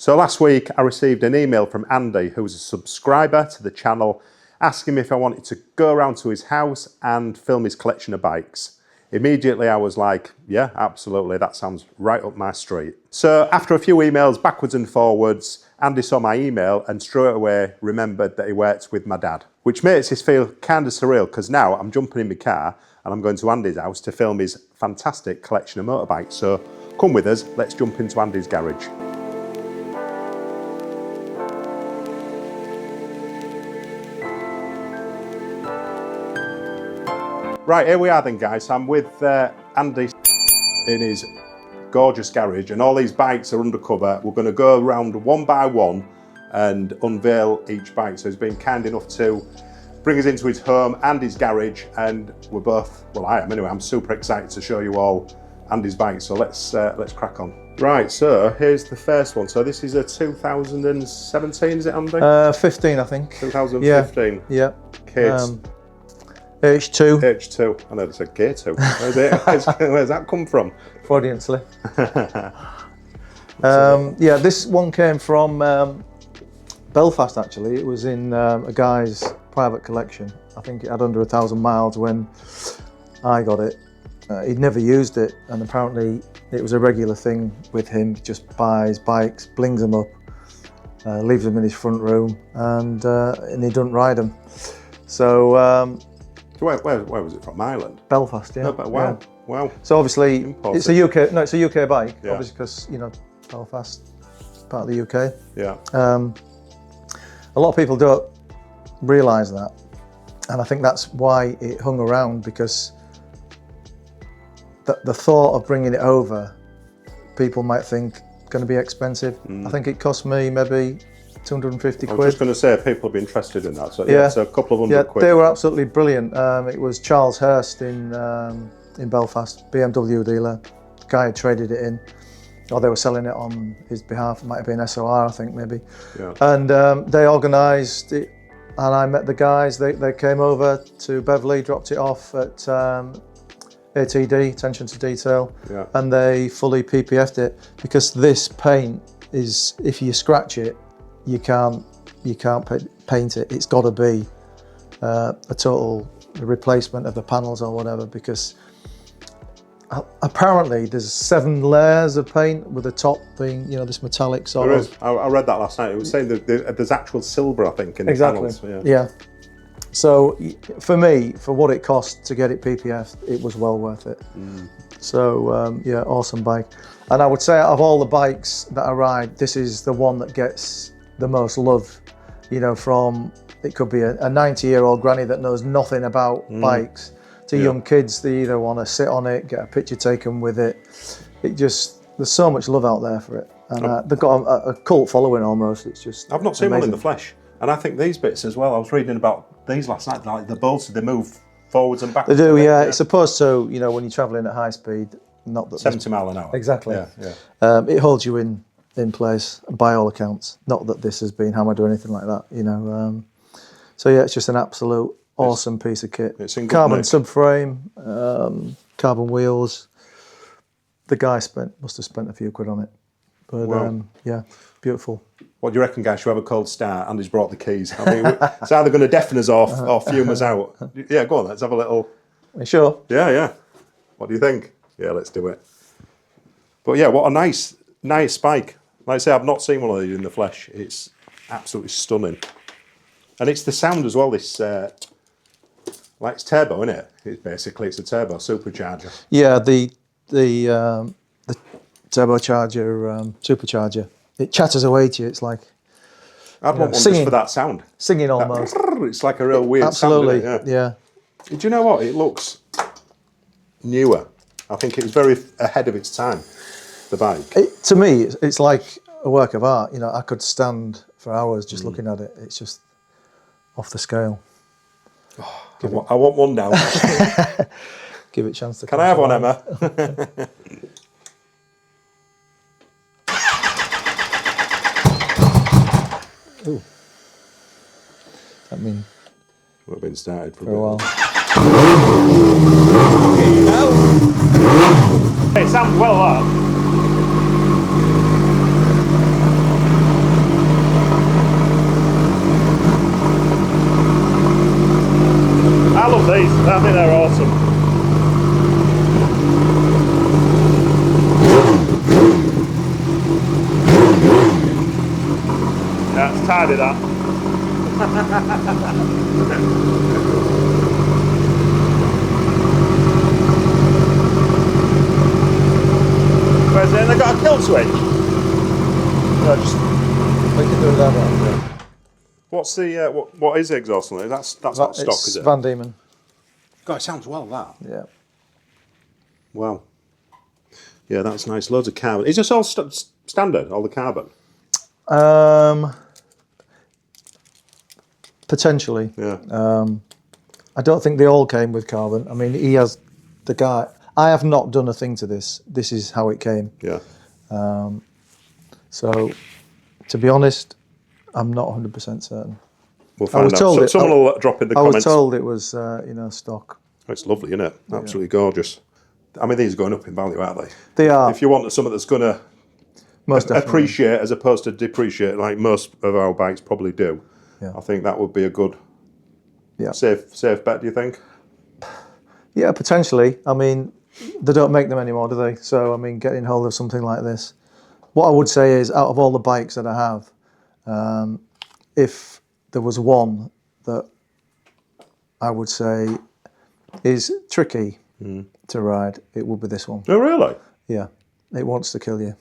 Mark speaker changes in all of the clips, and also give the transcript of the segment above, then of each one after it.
Speaker 1: So last week I received an email from Andy, who's a subscriber to the channel, asking me if I wanted to go around to his house and film his collection of bikes. Immediately I was like, yeah, absolutely, that sounds right up my street. So after a few emails backwards and forwards, Andy saw my email and straight away remembered that he worked with my dad, which makes this feel kind of surreal because now I'm jumping in my car and I'm going to Andy's house to film his fantastic collection of motorbikes. So come with us, let's jump into Andy's garage. Right, here we are then guys. I'm with Andy in his gorgeous garage and all these bikes are undercover. We're going to go around one by one and unveil each bike. So he's been kind enough to bring us into his home and his garage, and we're both, well I am anyway, I'm super excited to show you all Andy's bikes. So let's crack on. Right, so here's the first one. So this is a 2017, is it Andy?
Speaker 2: 15 I think.
Speaker 1: 2015.
Speaker 2: Yeah.
Speaker 1: Kids.
Speaker 2: H2.
Speaker 1: H2. I know they said K2. Where's that come from?
Speaker 2: Freudian slip. Yeah, this one came from Belfast actually. It was in a guy's private collection. I think it had under 1,000 miles when I got it. He'd never used it, and apparently it was a regular thing with him. He just buys bikes, blings them up, leaves them in his front room, and he doesn't ride them. So.
Speaker 1: Where was it from? Ireland?
Speaker 2: Belfast, yeah.
Speaker 1: No, but wow,
Speaker 2: yeah.
Speaker 1: wow.
Speaker 2: So obviously
Speaker 1: Imported.
Speaker 2: it's a UK, no, it's a UK bike,
Speaker 1: yeah.
Speaker 2: Obviously because, you know, Belfast, part of the UK.
Speaker 1: Yeah.
Speaker 2: A lot of people don't realise that. And I think that's why it hung around, because the thought of bringing it over, people might think going to be expensive. I think it cost me maybe 250 quid.
Speaker 1: I was just going to say, people would be interested in that. So yeah, so a couple of hundred quid.
Speaker 2: They were absolutely brilliant. It was Charles Hurst in Belfast, BMW dealer. The guy had traded it in, or they were selling it on his behalf. It might have been SOR, I think, maybe. Yeah. And they organised it, and I met the guys. They came over to Beverley, dropped it off at ATD, Attention to Detail, yeah. And they fully PPF'd it, because this paint is, if you scratch it, you can't paint it. It's got to be a total replacement of the panels or whatever, because apparently there's 7 layers of paint, with the top being, you know, this metallic sort of.
Speaker 1: I read that last night. It was saying that there's actual silver, I think, in the panels.
Speaker 2: Yeah. So for me, for what it cost to get it PPF'd, it was well worth it. So yeah, awesome bike. And I would say out of all the bikes that I ride, this is the one that gets the most love, you know, from, it could be a 90-year-old granny that knows nothing about bikes, to young kids. They either want to sit on it, get a picture taken with it. There's so much love out there for it, and they've got a cult following almost. It's just
Speaker 1: I've not seen one in the flesh, and I think these bits as well. I was reading about these last night. Like the bolts, they move forwards and backwards.
Speaker 2: They do, yeah. It's supposed to, you know, when you're travelling at high speed, not that
Speaker 1: 70 miles an hour.
Speaker 2: Exactly.
Speaker 1: Yeah.
Speaker 2: It holds you in place by all accounts. Not that this has been hammered or anything like that, you know. So yeah, it's just an absolute awesome piece of kit.
Speaker 1: It's in good
Speaker 2: carbon
Speaker 1: nick.
Speaker 2: subframe, carbon wheels. The guy must have spent a few quid on it, but wow. Yeah, beautiful.
Speaker 1: What do you reckon, guys? Should we have a cold start? Andy's brought the keys. I mean, it's either going to deafen us off or fume us out. Yeah, go on. Let's have a little.
Speaker 2: Are you sure?
Speaker 1: Yeah. What do you think? Yeah, let's do it. But yeah, what a nice bike. Like I say, I've not seen one of these in the flesh. It's absolutely stunning. And it's the sound as well, this, like it's turbo, isn't it? It's a turbo supercharger.
Speaker 2: Yeah, the turbocharger, supercharger. It chatters away to you, it's like...
Speaker 1: I'd want one just for that sound.
Speaker 2: Singing almost.
Speaker 1: It's like a real weird
Speaker 2: Absolutely,
Speaker 1: sound,
Speaker 2: yeah.
Speaker 1: Do you know what? It looks newer. I think it was very ahead of its time, the bike.
Speaker 2: To me, it's like a work of art. You know, I could stand for hours just looking at it. It's just off the scale.
Speaker 1: Oh, I want one now.
Speaker 2: Give it a chance to.
Speaker 1: Can I have one, Emma?
Speaker 2: Ooh. That means
Speaker 1: we've been started for
Speaker 2: a while.
Speaker 3: It sounds well up.
Speaker 1: I love these. I think they're awesome. Yeah, it's tidy that. Where's it? They got a kill switch.
Speaker 2: No, just we can do that one. Yeah.
Speaker 1: What's the what is the exhaust on it? That's not stock, is it?
Speaker 2: Van Diemen.
Speaker 1: God, it sounds well that.
Speaker 2: Yeah.
Speaker 1: Wow. Yeah, that's nice. Loads of carbon. Is this all standard? All the carbon?
Speaker 2: Potentially.
Speaker 1: Yeah.
Speaker 2: I don't think they all came with carbon. I mean, he has the guy. I have not done a thing to this. This is how it came.
Speaker 1: Yeah.
Speaker 2: So, to be honest, I'm not 100% certain.
Speaker 1: We'll find out. Someone will drop in the comments.
Speaker 2: I was told it was, stock.
Speaker 1: It's lovely, isn't it? Absolutely gorgeous. I mean, these are going up in value, aren't they?
Speaker 2: They are.
Speaker 1: If you want something that's going to appreciate as opposed to depreciate, like most of our bikes probably do, I think that would be a good, safe bet. Do you think?
Speaker 2: Yeah, potentially. I mean, they don't make them anymore, do they? So, I mean, getting hold of something like this. What I would say is, out of all the bikes that I have, if there was one that I would say is tricky to ride, it would be this one.
Speaker 1: Oh, really?
Speaker 2: Yeah, it wants to kill you.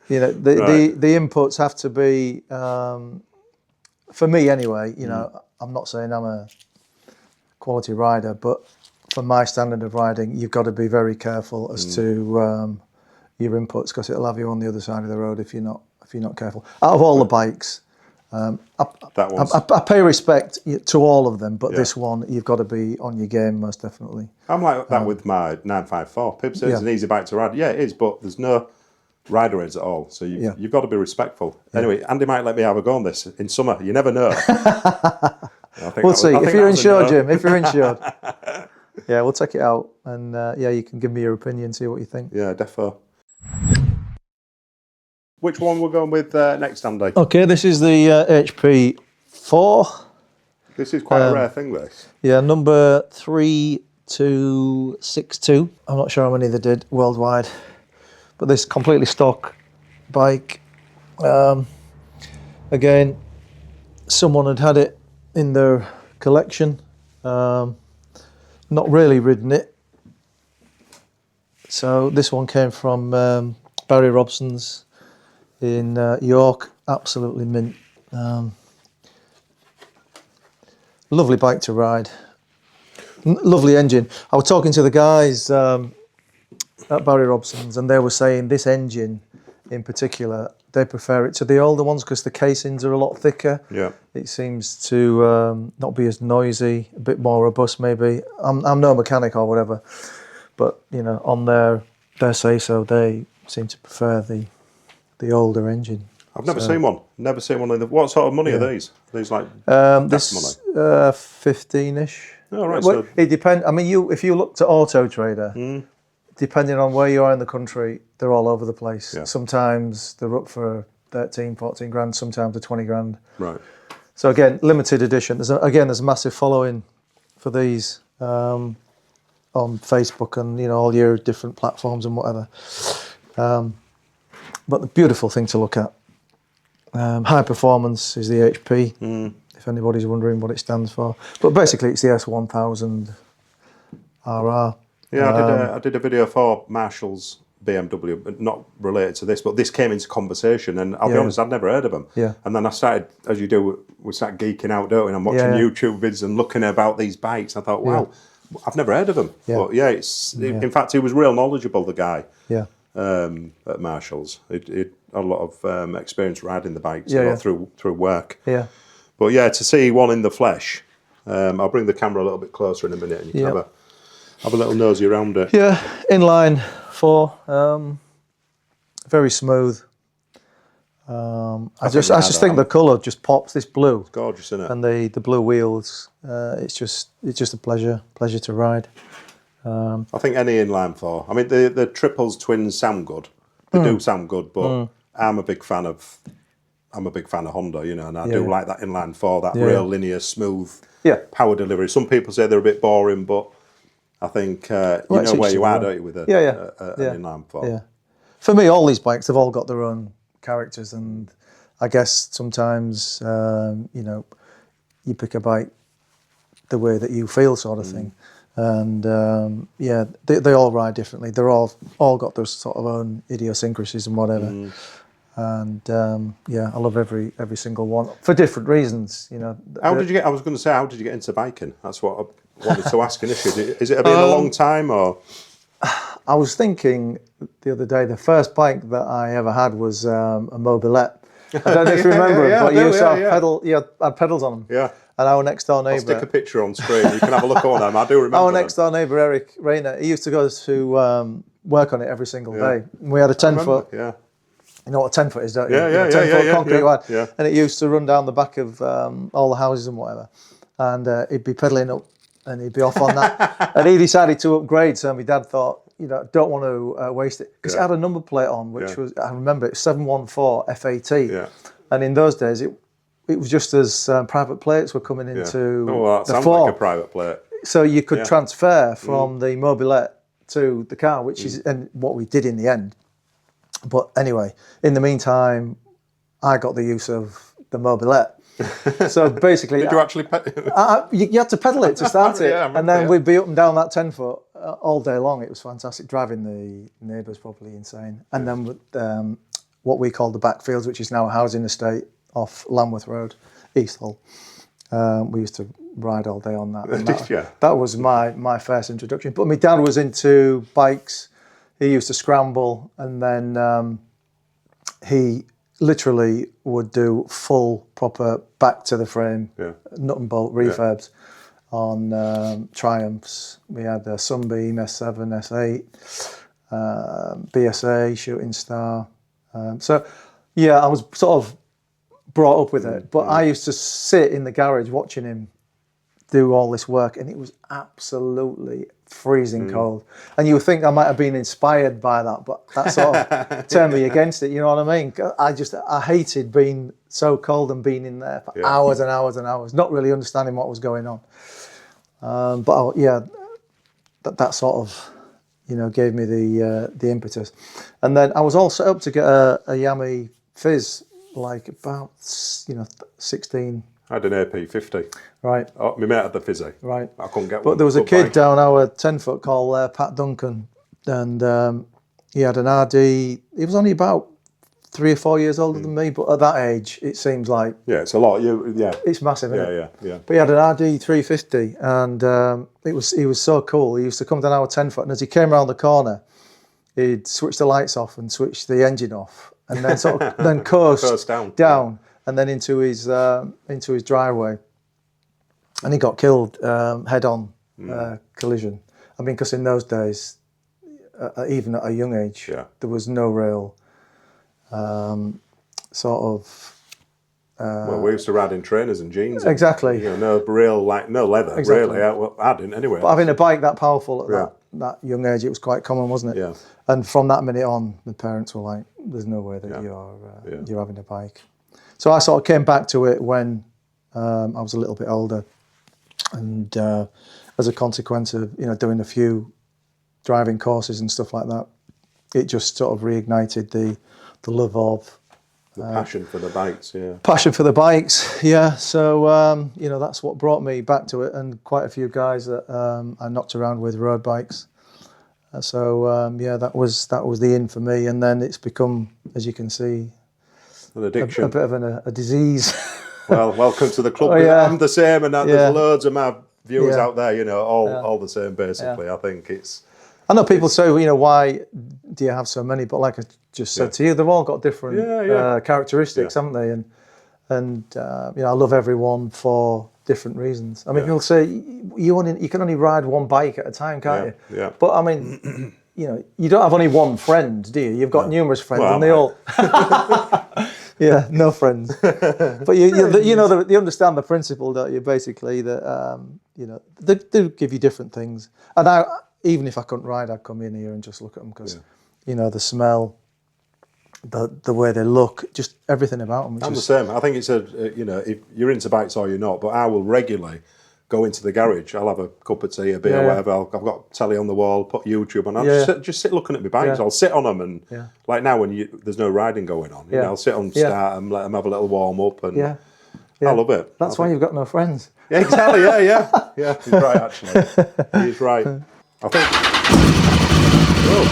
Speaker 2: You know, the inputs have to be, for me anyway, you know, I'm not saying I'm a quality rider, but for my standard of riding, you've got to be very careful as to your inputs, because it'll have you on the other side of the road if you're not careful. Out of all the bikes, I pay respect to all of them, but this one, you've got to be on your game, most definitely. I'm
Speaker 1: like that with my 954. Pip says it's an easy bike to ride. Yeah, it is, but there's no rider aids at all, so you've got to be respectful. Anyway, Andy might let me have a go on this in summer. You never know.
Speaker 2: We'll see. If you're insured, Jim, if you're insured. Yeah, we'll take it out, and you can give me your opinion, see what you think.
Speaker 1: Yeah, defo. Which one we're going with next, Andy?
Speaker 2: Okay, this is the HP4.
Speaker 1: This is quite a rare thing, this.
Speaker 2: Yeah, number 3262. I'm not sure how many they did worldwide, but this completely stock bike. Again, someone had it in their collection. Not really ridden it. So this one came from Barry Robson's in York. Absolutely mint. Lovely bike to ride. Lovely engine. I was talking to the guys at Barry Robson's, and they were saying this engine in particular, they prefer it to the older ones because the casings are a lot thicker. Yeah. It seems to not be as noisy, a bit more robust maybe. I'm no mechanic or whatever, but you know, on their say so, they seem to prefer the older engine.
Speaker 1: I've never seen one. Never seen one. What sort of money are these? Are these like
Speaker 2: this
Speaker 1: money?
Speaker 2: 15-ish.
Speaker 1: Oh, right.
Speaker 2: Well, it depends. I mean, if you looked at Auto Trader, depending on where you are in the country, they're all over the place. Yeah. Sometimes they're up for 13, 14 grand. Sometimes they're 20 grand. Right. So again, limited edition. There's a massive following for these on Facebook and all your different platforms and whatever. But the beautiful thing to look at. High performance is the HP, if anybody's wondering what it stands for. But basically it's the S1000R.
Speaker 1: Yeah, I did a video for Marshall's BMW, but not related to this, but this came into conversation, and I'll be honest, I'd never heard of them. Yeah. And then I started, as you do, we start geeking out, don't we? And I'm watching YouTube vids and looking about these bikes. I thought, wow, I've never heard of them. Yeah. But in fact, he was real knowledgeable, the guy. Yeah. At Marshall's, it had a lot of experience riding the bikes through work. Yeah, but to see one in the flesh, I'll bring the camera a little bit closer in a minute, and you can have a little nosy around it. Yeah, inline 4, very smooth. I just think the colour just pops. This blue, it's gorgeous, isn't it? And the blue wheels, it's just a pleasure to ride. I think any inline 4. I mean, the triples, twins sound good. They do sound good, but I'm a big fan of I'm a big fan of Honda, you know, and I do like that inline four, that
Speaker 2: Yeah,
Speaker 1: real linear, smooth
Speaker 2: Yeah.
Speaker 1: power delivery. Some people say they're a bit boring, but I think you know where you are, don't you, with an inline four.
Speaker 2: Yeah. For me, all these bikes have all got their own characters, and I guess sometimes you know, you pick a bike the way that you feel, sort of thing. And yeah, they all ride differently. They're all got their sort of own idiosyncrasies and whatever. And yeah, I love every single one for different reasons. You know.
Speaker 1: How did you get? I was going to say, how did you get into biking? That's what I wanted to ask initially. Is it been a long time, or?
Speaker 2: I was thinking the other day, the first bike that I ever had was a mobilette. I don't know if you remember them, but you used to have had pedals on them.
Speaker 1: Yeah.
Speaker 2: And our next door neighbour.
Speaker 1: I'll stick a picture on screen. You can have a look on them. I do remember.
Speaker 2: Our next door neighbour, Eric Rayner, he used to go to work on it every single day. We had a 10-foot.
Speaker 1: Yeah.
Speaker 2: You know what a 10-foot is, don't you?
Speaker 1: Yeah,
Speaker 2: 10-foot concrete one.
Speaker 1: Yeah.
Speaker 2: And it used to run down the back of all the houses and whatever. And he'd be pedalling up and he'd be off on that. And he decided to upgrade, so my dad thought, you know, don't want to waste it. Because it had a number plate on, which was, I remember it, 714 FAT.
Speaker 1: Yeah.
Speaker 2: And in those days, it was just as private plates were coming into
Speaker 1: that
Speaker 2: the
Speaker 1: sounds
Speaker 2: four.
Speaker 1: like a private plate.
Speaker 2: So you could transfer from the mobilette to the car, which is and what we did in the end. But anyway, in the meantime, I got the use of the mobilette. So basically,
Speaker 1: did you actually?
Speaker 2: You had to pedal it to start it, and then we'd be up and down that 10-foot all day long. It was fantastic, driving the neighbours probably insane. And then with, what we call the backfields, which is now a housing estate off Lambeth Road, East Hull. We used to ride all day on that. And that was my first introduction. But my dad was into bikes. He used to scramble, and then he literally would do full, proper back to the frame, nut and bolt refurbs on Triumphs. We had a Sunbeam S7, S8, BSA, Shooting Star. So, yeah, I was sort of brought up with it, but I used to sit in the garage watching him do all this work, and it was absolutely freezing cold. And you would think I might have been inspired by that, but that sort of turned me against it, you know what I mean? I hated being so cold and being in there for hours and hours and hours, not really understanding what was going on. But that sort of, you know, gave me the impetus. And then I was all set up to get a Yamaha Fizz, like about, 16.
Speaker 1: I had an AP50.
Speaker 2: Right.
Speaker 1: Oh, my mate had the Fizzy.
Speaker 2: Right.
Speaker 1: I couldn't get one.
Speaker 2: But there was a kid down our 10-foot called Pat Duncan, and he had an RD. He was only about 3 or 4 years older than me, but at that age, it seems like...
Speaker 1: Yeah, it's a lot.
Speaker 2: It's massive, isn't it?
Speaker 1: Yeah.
Speaker 2: But he had an RD 350, and he was so cool. He used to come down our 10-foot, and as he came around the corner, he'd switch the lights off and switch the engine off, and then sort of then coast down, and then into his driveway. And he got killed head-on collision. I mean, because in those days, even at a young age, there was no real sort of...
Speaker 1: well, we used to ride in trainers and jeans.
Speaker 2: Exactly.
Speaker 1: And, no real, no leather, really. Well, I didn't anyway.
Speaker 2: But having a bike that powerful at that young age, it was quite common, wasn't it?
Speaker 1: Yeah.
Speaker 2: And from that minute on, the parents were like, there's no way that you're having a bike. So I sort of came back to it when I was a little bit older. And as a consequence of, doing a few driving courses and stuff like that, it just sort of reignited the love of...
Speaker 1: The passion for the bikes,
Speaker 2: Passion for the bikes, yeah. So, that's what brought me back to it, and quite a few guys that I knocked around with road bikes. So, that was the in for me. And then it's become, as you can see,
Speaker 1: an addiction.
Speaker 2: A bit of a disease.
Speaker 1: Well, welcome to the club. I'm the same, and there's loads of my viewers out there, all the same, basically. I think it's...
Speaker 2: I know people say, why do you have so many? But like I just said to you, they've all got different characteristics, haven't they? And I love everyone for different reasons. I mean, people say you can only ride one bike at a time, can't you?
Speaker 1: Yeah.
Speaker 2: But I mean, you don't have only one friend, do you? You've got numerous friends, and they all. Yeah, no friends. But you understand the principle, don't you? Basically, that they do give you different things. And even if I couldn't ride, I'd come in here and just look at them because, the smell the way they look, just everything about them.
Speaker 1: I'm the same. I think it's you know, if you're into bikes or you're not, but I will regularly go into the garage. I'll have a cup of tea, a beer, whatever. I've got telly on the wall, put YouTube on. I'll just sit looking at my bikes. I'll sit on them and like now when there's no riding going on, you know, I'll sit on start and let them have a little warm up and I love it.
Speaker 2: That's why you've got no friends.
Speaker 1: Yeah, exactly. Yeah. He's right. Actually, he's right. I think. Whoa.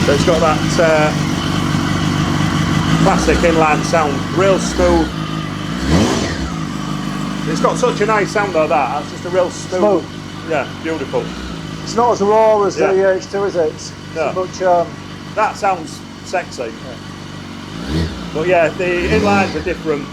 Speaker 1: So it's got that classic inline sound, real smooth. It's got such a nice sound though, that's just a real smooth. Yeah, beautiful.
Speaker 2: It's not as raw as the H2, is it? It's much,
Speaker 1: that sounds sexy. Yeah. But yeah, the inlines are different.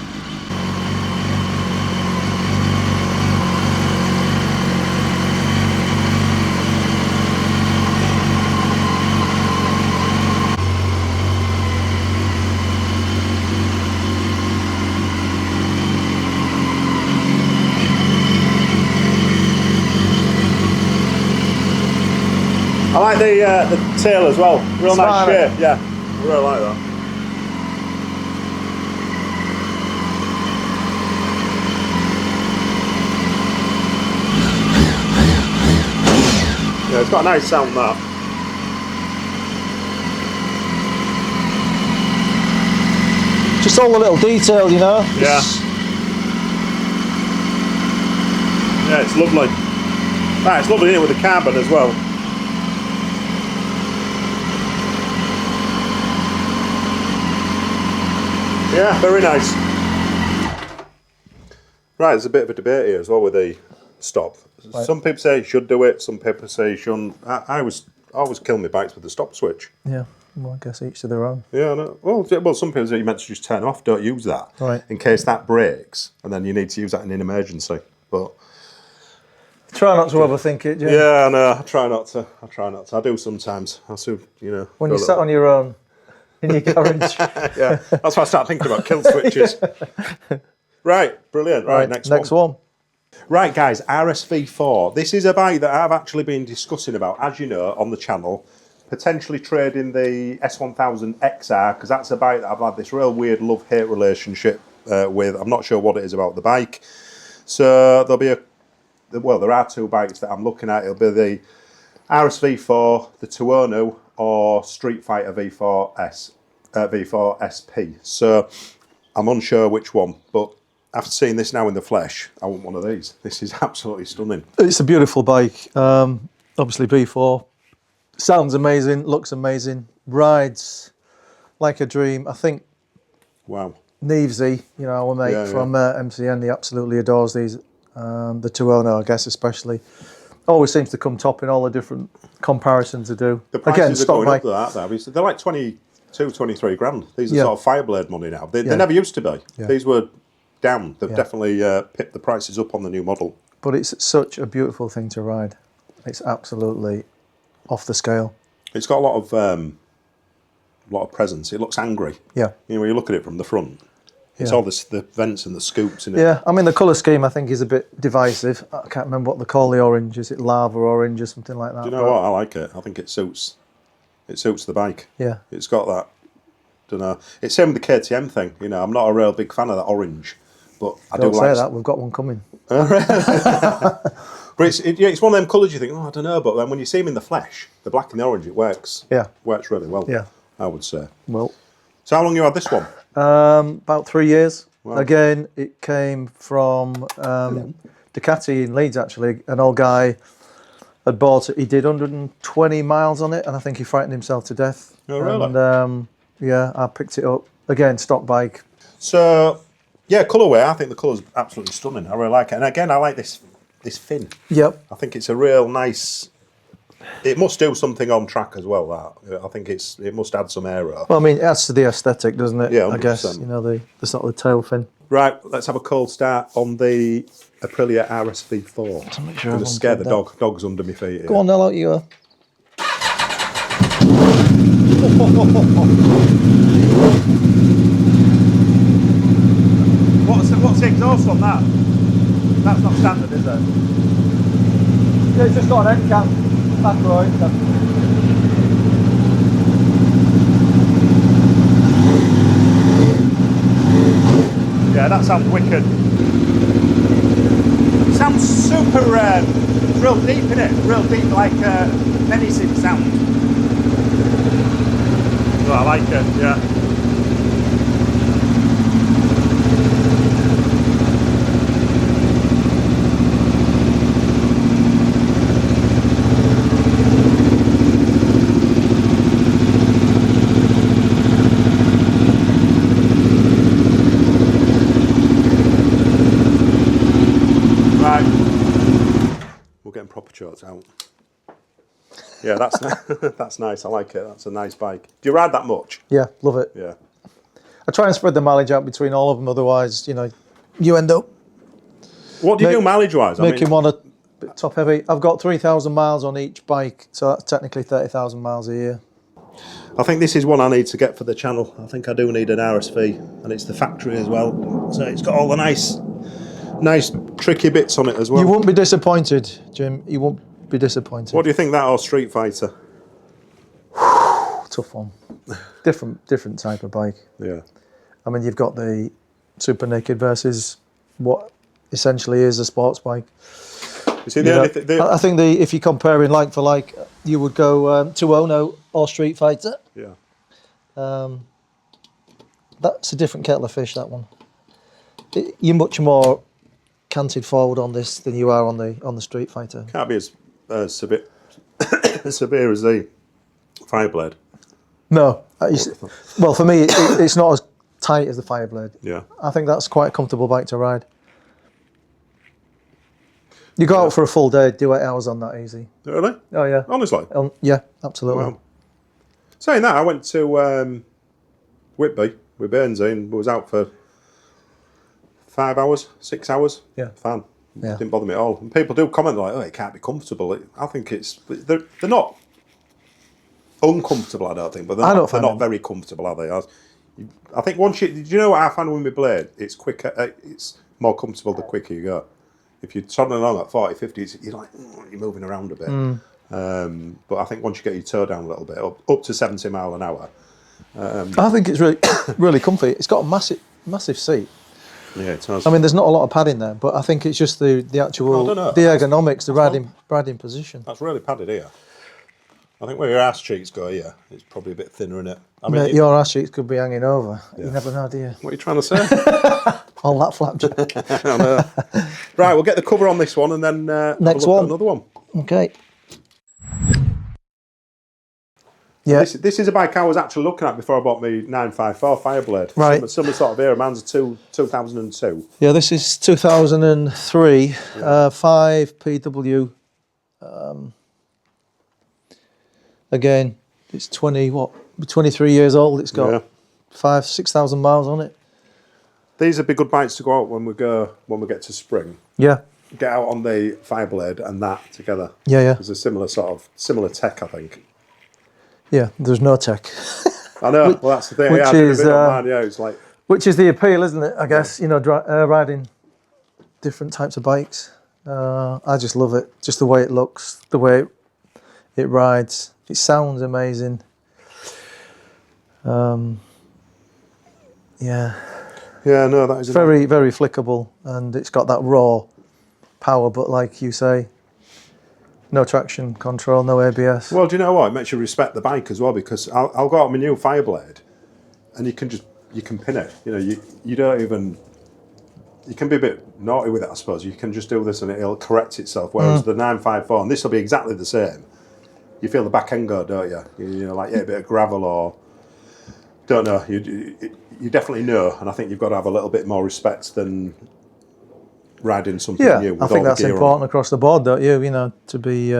Speaker 1: I like the tail as well, real nice shape, yeah, I really like that. Yeah, it's got a nice sound that.
Speaker 2: just all the little detail, you know?
Speaker 1: Yeah. Yeah, it's lovely. Ah, it's lovely here with the carbon as well. Yeah, very nice. Right, there's a bit of a debate here as well with the stop. Right. Some people say you should do it, some people say you shouldn't. I always kill my bikes with the stop switch.
Speaker 2: Yeah, well, I guess each to their own.
Speaker 1: Yeah, no. Well, some people say you meant to just turn off, don't use that.
Speaker 2: Right.
Speaker 1: In case that breaks, and then you need to use that in an emergency. But
Speaker 2: try not to overthink it, Jim.
Speaker 1: Yeah, no, I try not to. I do sometimes.
Speaker 2: When you sat on your own in your garage.
Speaker 1: Yeah, that's why I start thinking about kill switches. Right, brilliant. Right, next one. Right, guys, RSV4. This is a bike that I've actually been discussing about, as you know, on the channel. Potentially trading the S1000XR, because that's a bike that I've had this real weird love-hate relationship with. I'm not sure what it is about the bike. So there'll be there are two bikes that I'm looking at. It'll be the RSV4, the Tuono, or Streetfighter V4 SP. So I'm unsure which one, but after seeing this now in the flesh, I want one of these. This is absolutely stunning.
Speaker 2: It's a beautiful bike. Obviously V4. Sounds amazing, looks amazing, rides like a dream. I think Nevesy, our mate from MCN, he absolutely adores these. The Tuono, I guess, especially. Always seems to come top in all the different comparisons to do.
Speaker 1: The prices are going up to that. They're like 22, 23 grand. These are sort of Fireblade money now. They never used to be. Yeah. These were down. They've definitely pipped the prices up on the new model. But
Speaker 2: it's such a beautiful thing to ride. It's absolutely off the scale.
Speaker 1: It's got a lot of presence. It looks angry.
Speaker 2: Yeah.
Speaker 1: When you look at it from the front, it's all the vents and the scoops in it.
Speaker 2: Yeah, I mean the colour scheme I think is a bit divisive. I can't remember what they call the orange. Is it lava orange or something like that?
Speaker 1: Do you know what? I like it. I think it suits. It suits the bike.
Speaker 2: Yeah.
Speaker 1: It's got that. Don't know. It's same with the KTM thing. I'm not a real big fan of that orange, but I do like.
Speaker 2: Don't say that. We've got one coming.
Speaker 1: But it's one of them colours you think, I don't know, but then when you see them in the flesh, the black and the orange, it works.
Speaker 2: Yeah.
Speaker 1: Works really well.
Speaker 2: Yeah.
Speaker 1: I would say.
Speaker 2: Well.
Speaker 1: So how long you had this one?
Speaker 2: About 3 years.
Speaker 1: Wow.
Speaker 2: Again, it came from Ducati in Leeds, actually. An old guy had bought it. He did 120 miles on it, and I think he frightened himself to death.
Speaker 1: Oh, really?
Speaker 2: And I picked it up. Again, stock bike.
Speaker 1: So, yeah, colourway, I think the colour's absolutely stunning. I really like it. And again, I like this fin.
Speaker 2: Yep.
Speaker 1: I think it's a real nice. It must do something on track as well. That I think it must add some aero.
Speaker 2: Well, I mean, it adds to the aesthetic, doesn't it?
Speaker 1: Yeah, 100%.
Speaker 2: I guess the sort of the tail fin.
Speaker 1: Right, let's have a cold start on the Aprilia RSV4.
Speaker 2: I'm not sure.
Speaker 1: I'm going to scare the dog. Dog's under my feet here.
Speaker 2: Go on, Nell, out you go.
Speaker 1: What's the exhaust on that? That's not standard, is it?
Speaker 2: Yeah, it's just got an end cap. Back right.
Speaker 1: Yeah, that sounds wicked. Sounds super real deep, innit? Real deep, like menacing sound. Well, I like it, yeah. Proper shots out. Yeah, that's that's nice. I like it. That's a nice bike. Do you ride that much?
Speaker 2: Yeah, love it.
Speaker 1: Yeah.
Speaker 2: I try and spread the mileage out between all of them. Otherwise, you know, you end up.
Speaker 1: What do you do mileage-wise?
Speaker 2: Making one a bit top heavy. I've got 3,000 miles on each bike, so that's technically 30,000 miles a year.
Speaker 1: I think this is one I need to get for the channel. I think I do need an RSV, and it's the factory as well. So it's got all the nice tricky bits on it as well.
Speaker 2: You won't be disappointed, Jim. You won't be disappointed.
Speaker 1: What do you think that or Streetfighter?
Speaker 2: Tough one. Different type of bike.
Speaker 1: Yeah.
Speaker 2: I mean, you've got the Super Naked versus what essentially is a sports bike.
Speaker 1: You see, the only thing...
Speaker 2: I think if you're comparing like for like, you would go to Ono or Streetfighter.
Speaker 1: Yeah.
Speaker 2: That's a different kettle of fish, that one. You're much more canted forward on this than you are on the Streetfighter.
Speaker 1: Can't be as severe as the Fireblade.
Speaker 2: No. Well, for me, it's not as tight as the Fireblade.
Speaker 1: Yeah.
Speaker 2: I think that's quite a comfortable bike to ride. You go out for a full day, do 8 hours on that easy.
Speaker 1: Really?
Speaker 2: Oh, yeah.
Speaker 1: Honestly?
Speaker 2: Yeah, absolutely.
Speaker 1: Wow. Saying that, I went to Whitby with Bernsey and was out for 5 hours, 6 hours.
Speaker 2: Yeah.
Speaker 1: Fine.
Speaker 2: Yeah.
Speaker 1: Didn't bother me at all. And people do comment like, oh, it can't be comfortable. I think they're not uncomfortable, I don't think, but they're not very comfortable, are they? I think once do you know what I found with my blade? It's quicker, it's more comfortable the quicker you go. If you're trotting along at 40, 50, you're like, you're moving around a bit. But I think once you get your toe down a little bit, up to 70 mile an hour.
Speaker 2: I think it's really, really comfy. It's got a massive seat.
Speaker 1: Yeah, it has.
Speaker 2: I mean, there's not a lot of padding there, but I think it's just the actual, the ergonomics, the riding position.
Speaker 1: That's really padded here. I think where your ass cheeks go here, it's probably a bit thinner, isn't it? I mean,
Speaker 2: your ass cheeks could be hanging over. Yeah. You never know, do you?
Speaker 1: What are you trying to say?
Speaker 2: All that flapjack.
Speaker 1: I know. Right, we'll get the cover on this one and then
Speaker 2: next
Speaker 1: one. Another one.
Speaker 2: Okay. Yeah.
Speaker 1: This is a bike I was actually looking at before I bought my 954 Fireblade.
Speaker 2: Right.
Speaker 1: Similar sort of era. Mine's a 2002.
Speaker 2: Yeah, this is 2003, 5 PW. Again, it's 23 years old. It's got 5,000-6,000 miles on it.
Speaker 1: These would be good bikes to go out when we get to spring.
Speaker 2: Yeah.
Speaker 1: Get out on the Fireblade and that together.
Speaker 2: Yeah, yeah.
Speaker 1: There's a similar tech, I think.
Speaker 2: Yeah, there's no tech.
Speaker 1: I know. Well, that's the thing.
Speaker 2: Which is
Speaker 1: it's like.
Speaker 2: Which is the appeal, isn't it? I guess riding different types of bikes. I just love it. Just the way it looks, the way it rides. It sounds amazing. Yeah.
Speaker 1: Yeah, no, that is
Speaker 2: very, very flickable, and it's got that raw power. But like you say, no traction control, no ABS.
Speaker 1: Well, do you know what? It makes you respect the bike as well, because I'll go out my new Fireblade, and you can pin it. You know, you don't even. You can be a bit naughty with it, I suppose. You can just do this and it'll correct itself. Whereas the 954, and this will be exactly the same. You feel the back end go, don't you? You know, like a bit of gravel or don't know. You definitely know, and I think you've got to have a little bit more respect than riding something new. With
Speaker 2: I think
Speaker 1: all the
Speaker 2: that's
Speaker 1: gear
Speaker 2: important
Speaker 1: on.
Speaker 2: across the board, don't you? You know, to be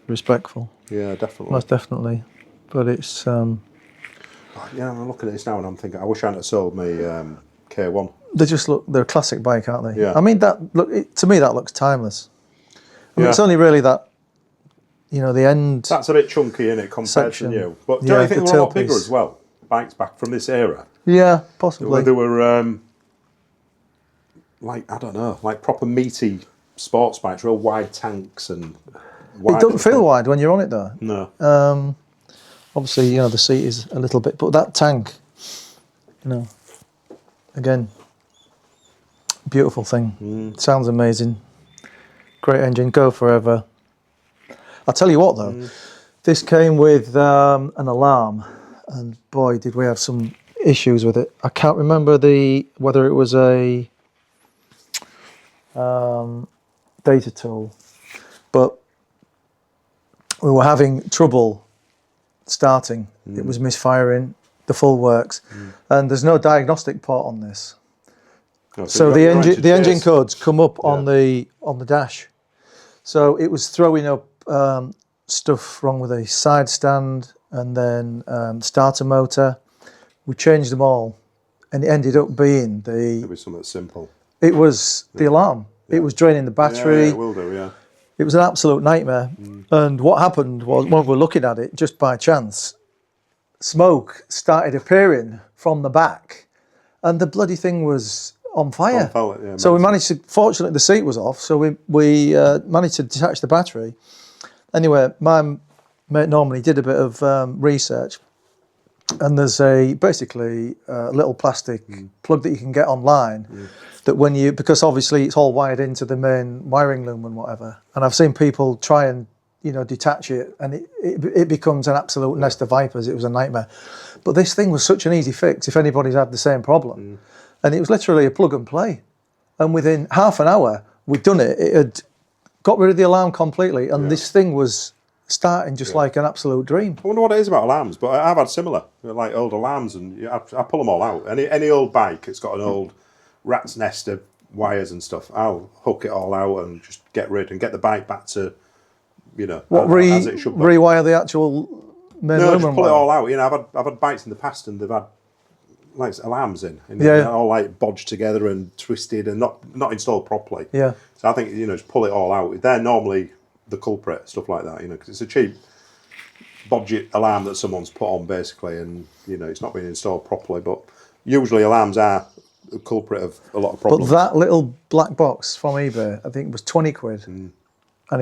Speaker 2: respectful.
Speaker 1: Yeah, definitely.
Speaker 2: Most definitely. But it's.
Speaker 1: Yeah, I'm looking at this now and I'm thinking, I wish I hadn't sold my K1.
Speaker 2: They're a classic bike, aren't they?
Speaker 1: Yeah.
Speaker 2: I mean, to me, that looks timeless. I mean, it's only really that. You know, the end.
Speaker 1: That's a bit chunky, isn't it, compared to new? But don't you think they were a lot bigger as well? Bikes back from this era.
Speaker 2: Yeah, possibly.
Speaker 1: They were like, I don't know, like proper meaty sports bikes, real wide tanks and.
Speaker 2: It doesn't feel wide when you're on it, though.
Speaker 1: No.
Speaker 2: Obviously, you know, the seat is a little bit, but that tank, you know, again, Beautiful thing. Sounds amazing. Great engine, go forever. I'll tell you what though, this came with an alarm, and boy did we have some issues with it. I can't remember whether it was a data tool, but we were having trouble starting. It was misfiring, the full works, and there's no diagnostic port on this.
Speaker 1: Oh,
Speaker 2: So the engine codes come up on the dash. So it was throwing up stuff wrong with the side stand and then starter motor. We changed them all, and it ended up being
Speaker 1: It was something simple.
Speaker 2: It was the alarm. Yeah. It was draining the battery.
Speaker 1: Yeah, it will do, yeah.
Speaker 2: It was an absolute nightmare. And what happened was, when we were looking at it, just by chance, smoke started appearing from the back, and the bloody thing was on fire. So we managed to, fortunately the seat was off, so we managed to detach the battery. Anyway, my mate normally did a bit of research, and there's basically a little plastic plug that you can get online that when you, because obviously it's all wired into the main wiring loom and whatever, and I've seen people try and, you know, detach it, and it becomes an absolute nest of vipers. It was a nightmare. But this thing was such an easy fix if anybody's had the same problem. And it was literally a plug and play. And within half an hour, we'd done it. It had got rid of the alarm completely, and this thing was starting just like an absolute dream.
Speaker 1: I wonder what it is about alarms, but I've had similar, like old alarms, and I pull them all out. Any old bike, it's got an old rat's nest of wires and stuff. I'll hook it all out and just get rid and get the bike back to, you know, as it should be.
Speaker 2: Rewire the actual main
Speaker 1: No,
Speaker 2: loom
Speaker 1: just pull it all out. You know, I've had bikes in the past and they've had like alarms in, and they're all like bodged together and twisted and not installed properly.
Speaker 2: Yeah.
Speaker 1: So I think, you know, just pull it all out. They're normally the culprit, stuff like that, you know, because it's a cheap budget alarm that someone's put on basically, and you know it's not being installed properly. But usually alarms are the culprit of a lot of problems.
Speaker 2: But that little black box from eBay, I think it was 20 quid, and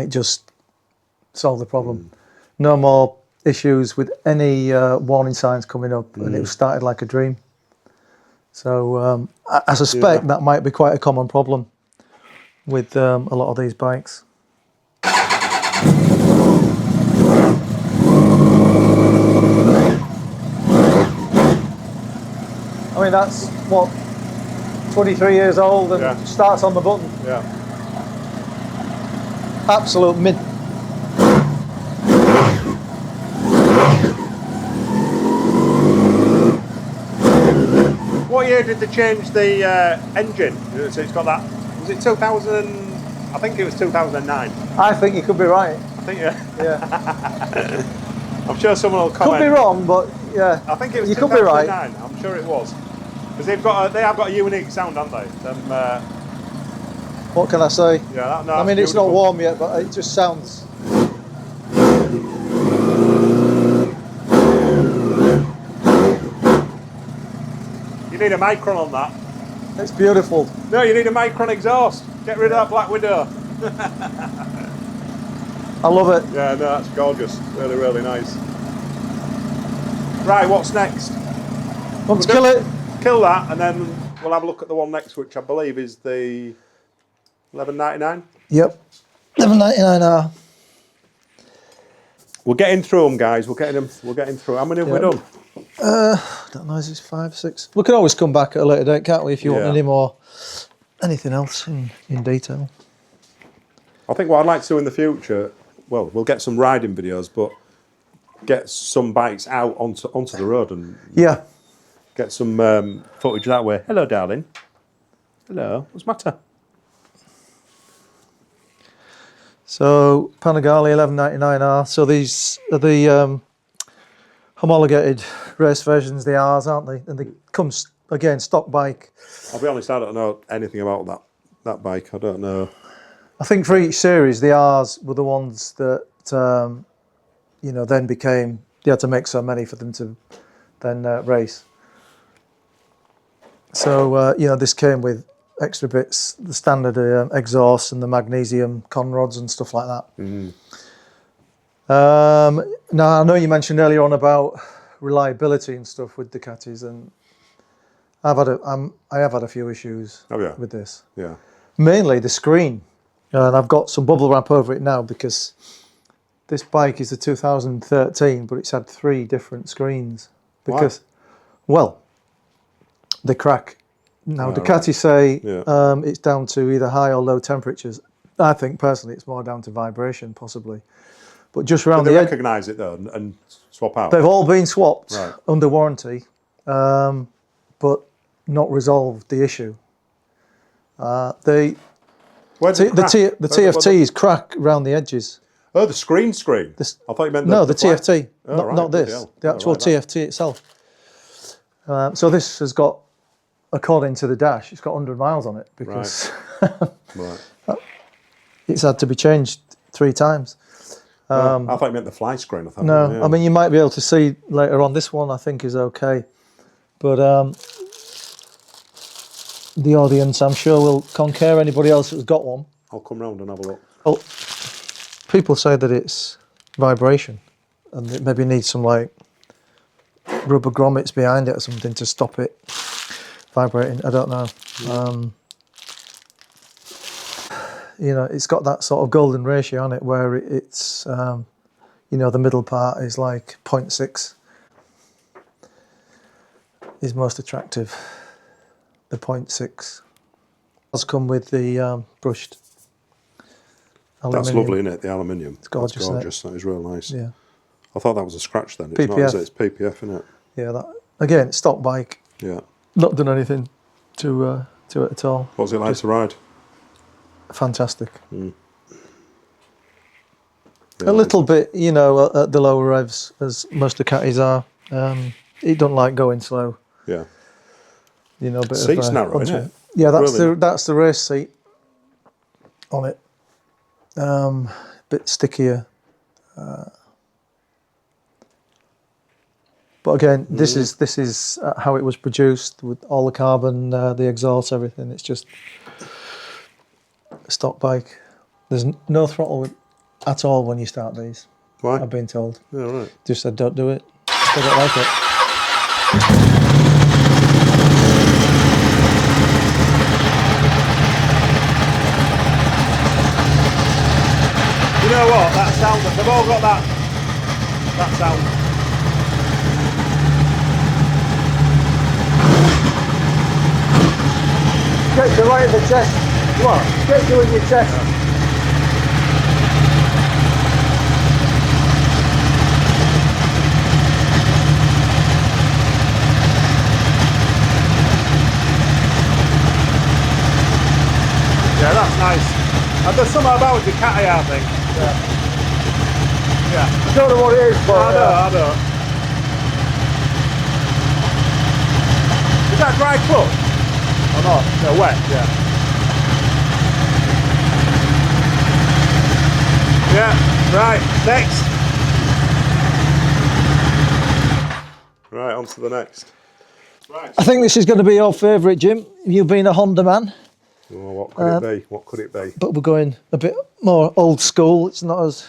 Speaker 2: it just solved the problem. No more issues with any warning signs coming up, and it was started like a dream. So I suspect that might be quite a common problem with a lot of these bikes. I mean, that's what, 23 years old and starts on the button.
Speaker 1: Yeah.
Speaker 2: Absolute mint.
Speaker 1: What year did they change the engine? So it's got that. Was it 2000? I think it was 2009.
Speaker 2: I think you could be right.
Speaker 1: I think I'm sure someone will comment.
Speaker 2: Could be wrong, but yeah.
Speaker 1: I think it was.
Speaker 2: You
Speaker 1: 2009.
Speaker 2: could be right.
Speaker 1: I'm sure it was. Because they have got a unique sound, haven't they?
Speaker 2: What can I say?
Speaker 1: Yeah,
Speaker 2: I mean, it's not warm yet, but it just sounds.
Speaker 1: You need a Micron on that.
Speaker 2: It's beautiful.
Speaker 1: No, you need a Micron exhaust. Get rid of that Black Widow.
Speaker 2: I love it.
Speaker 1: Yeah, no, that's gorgeous. Really, really nice. Right, what's next?
Speaker 2: Want to kill it?
Speaker 1: Kill that, and then we'll have a look at the one next, which I believe is the 1199.
Speaker 2: Yep, 1199R.
Speaker 1: We're getting through them, guys. We're getting through. How many have we done?
Speaker 2: I don't know. Is it 5, 6? We can always come back at a later date, can't we? If you want anything else in detail.
Speaker 1: I think what I'd like to do in the future, well, we'll get some riding videos, but get some bikes out onto the road and get some footage that way. Hello, darling. Hello. What's the matter?
Speaker 2: So Panigale 1199R. So these are the homologated race versions, the R's, aren't they? And they come again stock bike.
Speaker 1: I'll be honest, I don't know anything about that bike. I don't know.
Speaker 2: I think for each series, the R's were the ones that you know, then became, you had to make so many for them to then race. So you know, this came with extra bits, the standard exhaust and the magnesium conrods and stuff like that. Now I know you mentioned earlier on about reliability and stuff with Ducatis, and I have had a few issues with this.
Speaker 1: Yeah.
Speaker 2: Mainly the screen, and I've got some bubble wrap over it now because this bike is a 2013, but it's had 3 different screens. Because, well, they crack. Now, Ducati say it's down to either high or low temperatures. I think, personally, it's more down to vibration, possibly. But just around the edge...
Speaker 1: They recognise it, though, and swap out?
Speaker 2: They've all been swapped under warranty, but not resolved the issue. The TFTs crack around the edges.
Speaker 1: Oh, the screen. I thought you meant
Speaker 2: the TFT, not this. The actual TFT itself. So this has got, according to the dash, it's got 100 miles on it because it's had to be changed 3 times.
Speaker 1: I thought you meant the fly screen. I thought,
Speaker 2: no, I mean, you might be able to see later on. This one I think is okay, but the audience, I'm sure, will concur. Anybody else that's got one,
Speaker 1: I'll come round and have a look.
Speaker 2: Well, people say that it's vibration, and it maybe needs some like rubber grommets behind it or something to stop it vibrating. I don't know. You know, it's got that sort of golden ratio on it where it's, you know, the middle part is like 0.6 is most attractive. The 0.6 does come with the brushed aluminium.
Speaker 1: That's lovely, isn't it? The aluminium.
Speaker 2: It's gorgeous.
Speaker 1: That's gorgeous. That is real nice.
Speaker 2: Yeah.
Speaker 1: I thought that was a scratch then. It's
Speaker 2: PPF.
Speaker 1: not, is it? It's PPF, isn't it?
Speaker 2: Yeah. That again, stock bike.
Speaker 1: Yeah.
Speaker 2: Not done anything to it at all.
Speaker 1: What was it like to ride?
Speaker 2: Fantastic. Yeah, a little bit, you know, at the lower revs, as most Ducatis are. It don't like going slow.
Speaker 1: Yeah.
Speaker 2: You know, a bit
Speaker 1: seat's narrow, isn't it?
Speaker 2: Yeah, that's the race seat on it. Bit stickier. But again, this is how it was produced with all the carbon, the exhaust, everything. It's just a stock bike. There's no throttle at all when you start these.
Speaker 1: Why?
Speaker 2: I've been told.
Speaker 1: Yeah, right.
Speaker 2: Just said don't do it. Still don't like it.
Speaker 1: You know what? That sound, they've all got that sound.
Speaker 2: Gets you right in the chest. What? Gets you in your chest.
Speaker 1: Yeah, that's nice. And there's something about Ducati, I think. Yeah.
Speaker 2: I don't know what it is, but
Speaker 1: I know. Is that dry clutch? Or not? No, wet, yeah. Yeah, right, next. Right, on to the next. Right.
Speaker 2: I think this is going to be your favourite, Jim. You've been a Honda man.
Speaker 1: Oh, what could it be? What could it be?
Speaker 2: But we're going a bit more old school. It's not as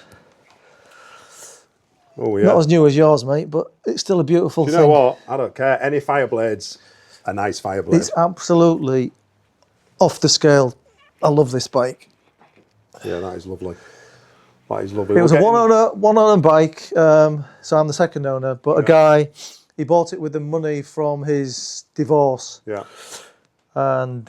Speaker 2: not as new as yours, mate, but it's still a beautiful thing.
Speaker 1: You know what? I don't care. Any Fireblade's a nice Fireblade.
Speaker 2: It's absolutely off the scale. I love this bike.
Speaker 1: Yeah, that is lovely. That is lovely.
Speaker 2: It was a one owner bike, so I'm the second owner, but a guy, he bought it with the money from his divorce.
Speaker 1: Yeah.
Speaker 2: And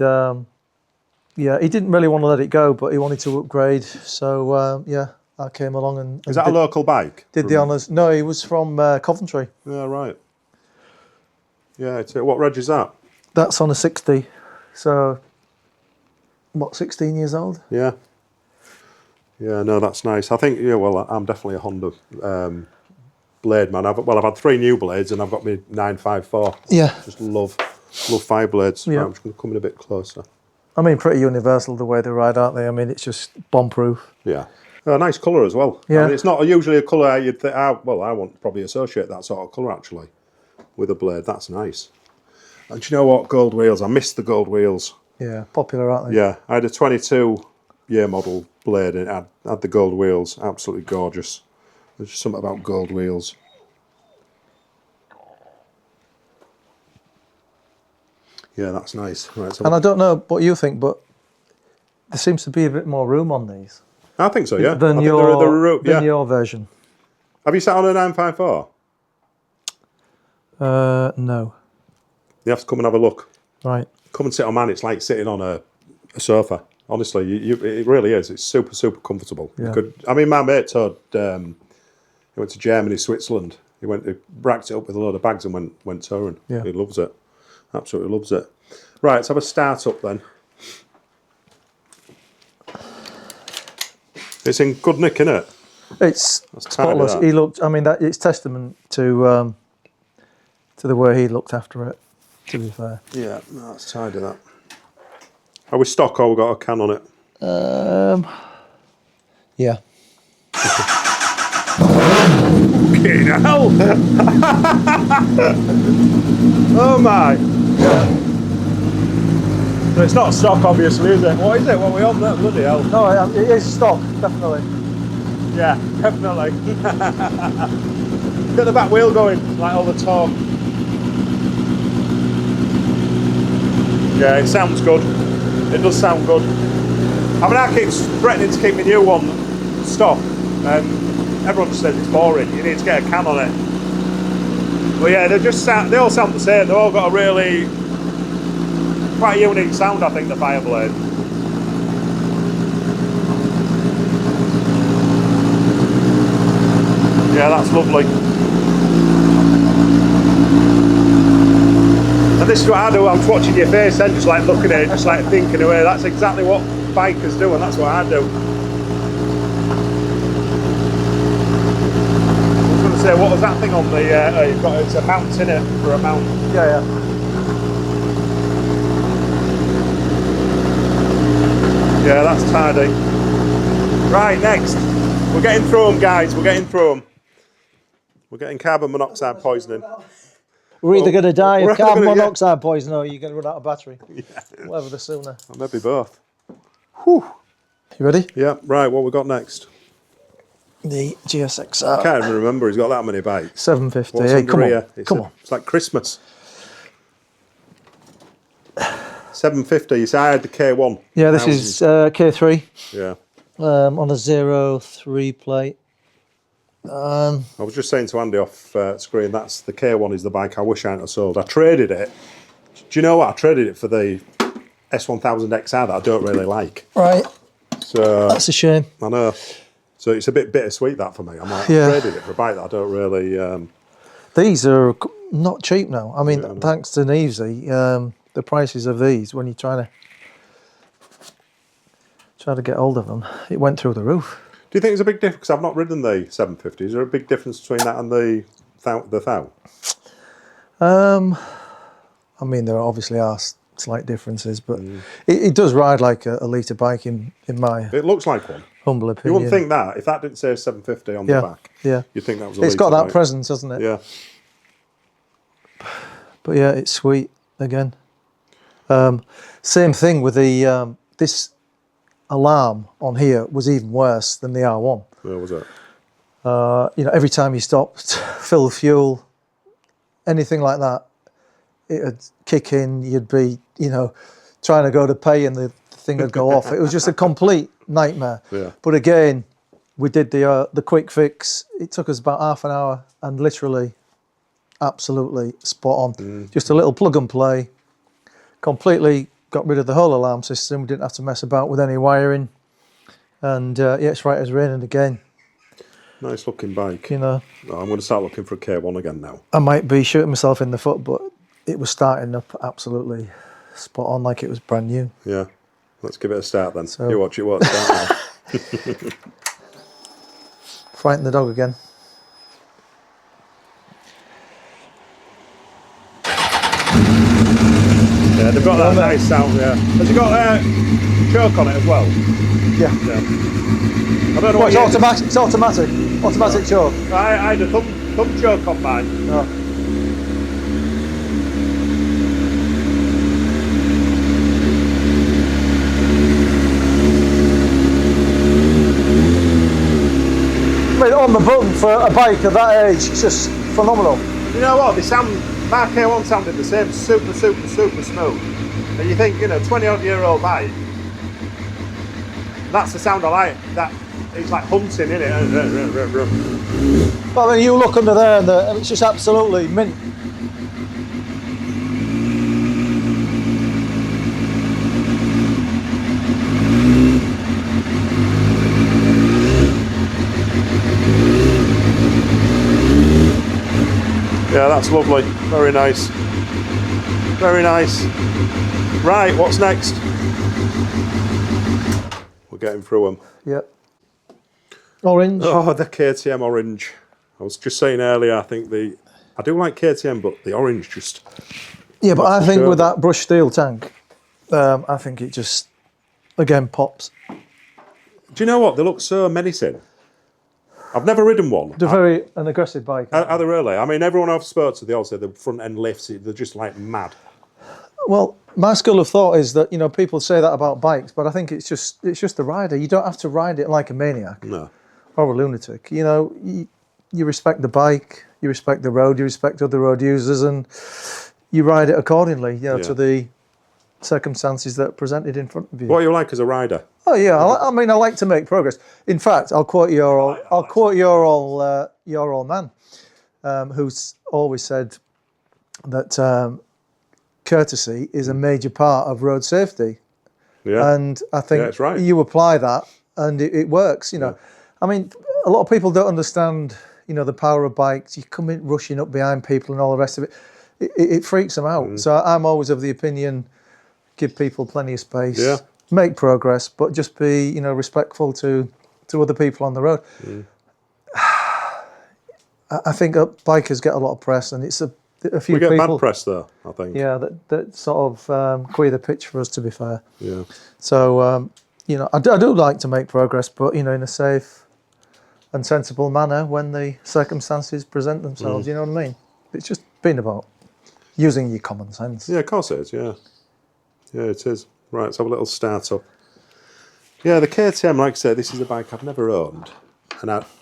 Speaker 2: yeah, he didn't really want to let it go, but he wanted to upgrade. So yeah, I came along and
Speaker 1: is that a local bike?
Speaker 2: Did the honours. No, he was from Coventry.
Speaker 1: Yeah, right. Yeah, what reg is that?
Speaker 2: That's on a 60. So, what, 16 years old?
Speaker 1: Yeah. Yeah, no, that's nice. I think, yeah, well, I'm definitely a Honda blade man. I've had 3 new blades and I've got my 954.
Speaker 2: Yeah.
Speaker 1: Just love Fireblades.
Speaker 2: Yeah.
Speaker 1: Right, I'm just going to come in a bit closer.
Speaker 2: I mean, pretty universal the way they ride, aren't they? I mean, it's just bomb-proof.
Speaker 1: Yeah. Nice colour as well.
Speaker 2: Yeah.
Speaker 1: I mean, it's not usually a colour you'd think, well, I want to probably associate that sort of colour, actually, with a blade. That's nice. And do you know what? Gold wheels. I missed the gold wheels.
Speaker 2: Yeah, popular, aren't they?
Speaker 1: Yeah. I had a 22-year model blade and it had the gold wheels. Absolutely gorgeous. There's just something about gold wheels. Yeah, that's nice. Right, so
Speaker 2: And I don't know what you think, but there seems to be a bit more room on these.
Speaker 1: I think so, yeah.
Speaker 2: Than,
Speaker 1: I
Speaker 2: your,
Speaker 1: think yeah.
Speaker 2: your version.
Speaker 1: Have you sat on a 954?
Speaker 2: No.
Speaker 1: You have to come and have a look.
Speaker 2: Right.
Speaker 1: Come and sit on mine. It's like sitting on a sofa. Honestly, it really is. It's super, super comfortable.
Speaker 2: Yeah.
Speaker 1: I mean, my mate told, he went to Germany, Switzerland. He racked it up with a load of bags and went touring.
Speaker 2: Yeah.
Speaker 1: He loves it. Absolutely loves it. Right, let's have a start up then. It's in good nick, isn't it?
Speaker 2: It's spotless. He looked. I mean, it's testament to the way he looked after it. To be fair.
Speaker 1: Yeah, no, that's tidy that. Are we stock or we got a can on it?
Speaker 2: Yeah.
Speaker 1: Fucking hell! Oh my!
Speaker 2: Yeah.
Speaker 1: So it's not stock, obviously, is it? What is it? What are we on there? Bloody hell!
Speaker 2: No, it is stock, definitely.
Speaker 1: Yeah, definitely. Get the back wheel going, like all the torque. Yeah, it sounds good. It does sound good. I mean, I keep threatening to keep my new one stock, and everyone just says it's boring. You need to get a can on it. But yeah, they all sound the same. They've all got a really quite a unique sound, I think, the Fireblade. Yeah, that's lovely. And this is what I do. I'm just watching your face then, just like looking at it, just like thinking away. That's exactly what bikers do, and that's what I do. I was going to say, what was that thing on the? You've got it's a mount in it for a mount.
Speaker 2: Yeah.
Speaker 1: Yeah, that's tidy. Right, next. We're getting through them, guys. We're getting through them. We're getting carbon monoxide poisoning.
Speaker 2: We're either going to die of carbon monoxide poison or you're going to run out of battery. Yeah. Whatever the sooner.
Speaker 1: Or maybe both. Whew.
Speaker 2: You ready?
Speaker 1: Yeah, right, what we got next?
Speaker 2: The GSX-R.
Speaker 1: I can't even remember, he's got that many bikes.
Speaker 2: 750.
Speaker 1: What's
Speaker 2: Hey, come
Speaker 1: here?
Speaker 2: on. Come on.
Speaker 1: It's like Christmas. 750, you say I had the K1.
Speaker 2: Yeah, this is K3.
Speaker 1: Yeah.
Speaker 2: On a 03 plate.
Speaker 1: I was just saying to Andy off screen, that's the K1 is the bike I wish I hadn't sold. I traded it. Do you know what? I traded it for the S1000XR that I don't really like.
Speaker 2: Right.
Speaker 1: So
Speaker 2: that's a shame.
Speaker 1: I know. So it's a bit bittersweet that for me. I'm like, I traded it for a bike that I don't really...
Speaker 2: These are not cheap now. I mean, thanks to Nevesy, the prices of these, when you're trying to get hold of them, it went through the roof.
Speaker 1: Do you think there's a big difference? Because I've not ridden the 750. Is there a big difference between that and the 1000?
Speaker 2: I mean, there obviously are slight differences, but it does ride like a litre bike in my
Speaker 1: It looks like one.
Speaker 2: Humble opinion.
Speaker 1: You wouldn't think that. If that didn't say 750 on the back, you'd think that was a
Speaker 2: It's got that
Speaker 1: bike.
Speaker 2: presence, hasn't it?
Speaker 1: Yeah.
Speaker 2: But yeah, it's sweet again. Same thing with the this alarm on here was even worse than the R1.
Speaker 1: Where was it?
Speaker 2: You know, every time you stopped, fill fuel, anything like that, it'd kick in. You'd be, you know, trying to go to pay and the thing would go off. It was just a complete nightmare.
Speaker 1: Yeah.
Speaker 2: But again, we did the quick fix. It took us about half an hour and literally, absolutely spot on. Just a little plug and play. Completely got rid of the whole alarm system. We didn't have to mess about with any wiring. And yeah, it's right as raining again.
Speaker 1: Nice looking bike.
Speaker 2: You know,
Speaker 1: I'm going to start looking for a K1 again now.
Speaker 2: I might be shooting myself in the foot, but it was starting up absolutely spot on, like it was brand new.
Speaker 1: Yeah, let's give it a start then.
Speaker 2: So,
Speaker 1: you watch it work.
Speaker 2: Frighten the dog again.
Speaker 1: Yeah, they've got that nice sound. Yeah. Has it got choke on it as well?
Speaker 2: Yeah.
Speaker 1: I don't know.
Speaker 2: Well, it's automatic. It's automatic. Automatic choke.
Speaker 1: I had a thumb choke on mine.
Speaker 2: No. I mean, on the button for a bike of that age, it's just phenomenal.
Speaker 1: You know what? They sound. My K1 sounded the same. Super, super, super smooth. And you think, you know, 20-odd-year-old bike, that's the sound I like. That it's like hunting, isn't it?
Speaker 2: But I mean, you look under there and it's just absolutely mint.
Speaker 1: Yeah, that's lovely. Very nice. Very nice. Right, what's next? We're getting through them.
Speaker 2: Yep. Orange.
Speaker 1: Oh, the KTM orange. I was just saying earlier, I think I do like KTM, but the orange just...
Speaker 2: Yeah, but I think with that brushed steel tank, I think it just, again, pops.
Speaker 1: Do you know what? They look so menacing. I've never ridden one.
Speaker 2: They're an aggressive bike.
Speaker 1: Are they really? I mean, everyone I've spoken to, they all say the front end lifts, they're just like mad.
Speaker 2: Well, my school of thought is that, you know, people say that about bikes, but I think it's just the rider. You don't have to ride it like a maniac.
Speaker 1: No.
Speaker 2: Or a lunatic. You know, you respect the bike, you respect the road, you respect other road users, and you ride it accordingly, you know, to the circumstances that are presented in front of you.
Speaker 1: What are you like as a rider?
Speaker 2: Oh yeah, I mean, I like to make progress. In fact, I'll quote your old man, who's always said that courtesy is a major part of road safety.
Speaker 1: Yeah.
Speaker 2: And I think
Speaker 1: that's right.
Speaker 2: you apply that, and it works. You know, I mean, a lot of people don't understand, you know, the power of bikes. You come in rushing up behind people and all the rest of it. It freaks them out. So I'm always of the opinion, give people plenty of space.
Speaker 1: Yeah.
Speaker 2: Make progress, but just be, you know, respectful to other people on the road. I think bikers get a lot of press, and it's a few
Speaker 1: we get
Speaker 2: people,
Speaker 1: bad press though, I think.
Speaker 2: Yeah, that sort of queer the pitch for us, to be fair.
Speaker 1: Yeah.
Speaker 2: So you know, I do like to make progress, but you know, in a safe and sensible manner when the circumstances present themselves. You know what I mean? It's just been about using your common sense.
Speaker 1: Yeah, of course it is. Yeah. Yeah, it is. Right, let's have a little start up. Yeah, the KTM, like I said, this is a bike I've never owned, and I've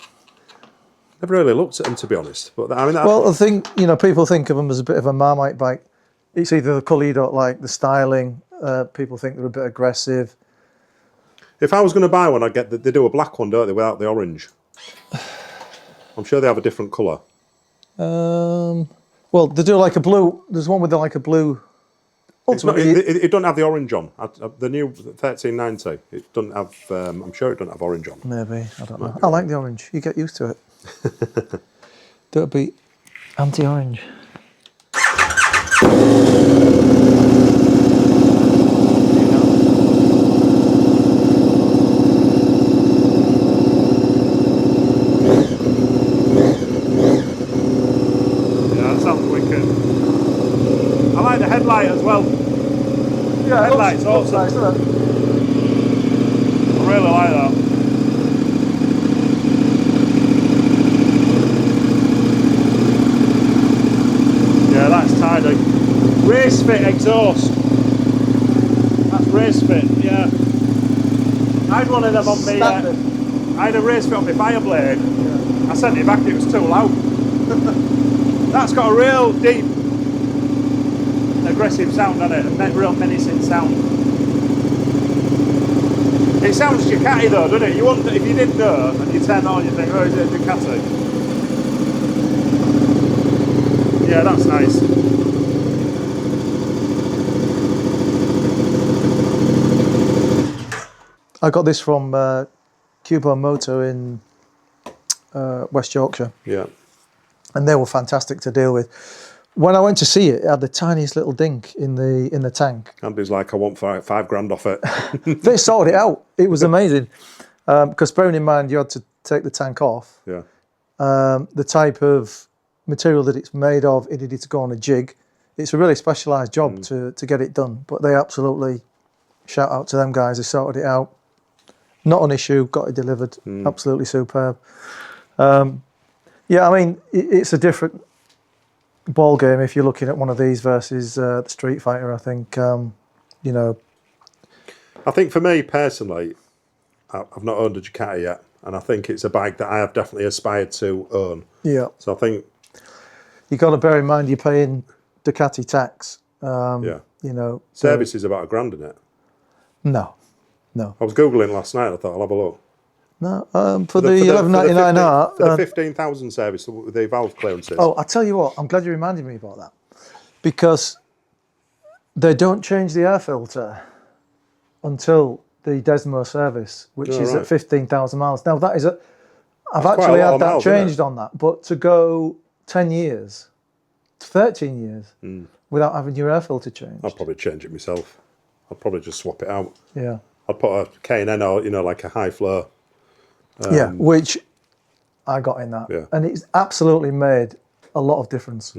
Speaker 1: never really looked at them, to be honest. But I mean,
Speaker 2: well, I think, you know, people think of them as a bit of a Marmite bike. It's either the colour you don't like, the styling. People think they're a bit aggressive.
Speaker 1: If I was going to buy one, I'd get they do a black one, don't they, without the orange? I'm sure they have a different colour.
Speaker 2: Well, they do like a blue. There's one with like a blue.
Speaker 1: It doesn't have the orange on. The new 1390, it doesn't have, I'm sure it doesn't have orange on.
Speaker 2: Maybe, I don't know. I like the orange. You get used to it. Don't be anti-orange.
Speaker 1: Yeah, that sounds wicked. I like the headlight as well.
Speaker 2: Yeah,
Speaker 1: headlight's awesome.
Speaker 2: Nice, isn't it?
Speaker 1: I really like that. Yeah, that's tidy. Race fit exhaust. That's race fit, yeah. I had one of them on me. I had a race fit on my Fireblade. Yeah. I sent it back, it was too loud. That's got a real deep, aggressive sound on it, a real menacing sound. It sounds Ducati though, doesn't it? You wonder, if you didn't know and you turn on, you think, oh, is it a Ducati? Yeah, that's nice.
Speaker 2: I got this from Cubo Moto in West Yorkshire.
Speaker 1: Yeah.
Speaker 2: And they were fantastic to deal with. When I went to see it, it had the tiniest little dink in the tank.
Speaker 1: Andy's like, I want £5,000 off it.
Speaker 2: They sorted it out. It was amazing. Because bearing in mind, you had to take the tank off.
Speaker 1: Yeah.
Speaker 2: The type of material that it's made of, it needed to go on a jig. It's a really specialised job to get it done. But they absolutely, shout out to them guys, they sorted it out. Not an issue, got it delivered. Absolutely superb. Yeah, I mean, it's a different ball game if you're looking at one of these versus the Streetfighter. I think, you know.
Speaker 1: I think for me personally, I've not owned a Ducati yet, and I think it's a bike that I have definitely aspired to own.
Speaker 2: Yeah.
Speaker 1: So I think
Speaker 2: you got to bear in mind you're paying Ducati tax.
Speaker 1: Yeah.
Speaker 2: you know.
Speaker 1: Service is about £1,000, isn't it?
Speaker 2: No.
Speaker 1: I was Googling last night, I thought I'll have a look.
Speaker 2: No, for the 1199R.
Speaker 1: For the 15,000 service with the valve clearances.
Speaker 2: Oh, I tell you what, I'm glad you reminded me about that. Because they don't change the air filter until the Desmo service, which is at 15,000 miles. Now, that is I've actually had that changed on that, but to go 10 years, 13 years, without having your air filter changed.
Speaker 1: I'd probably change it myself. I'd probably just swap it out.
Speaker 2: Yeah.
Speaker 1: I'd put a K&N or, you know, like a high flow.
Speaker 2: Yeah, which I got in that.
Speaker 1: Yeah.
Speaker 2: And it's absolutely made a lot of difference.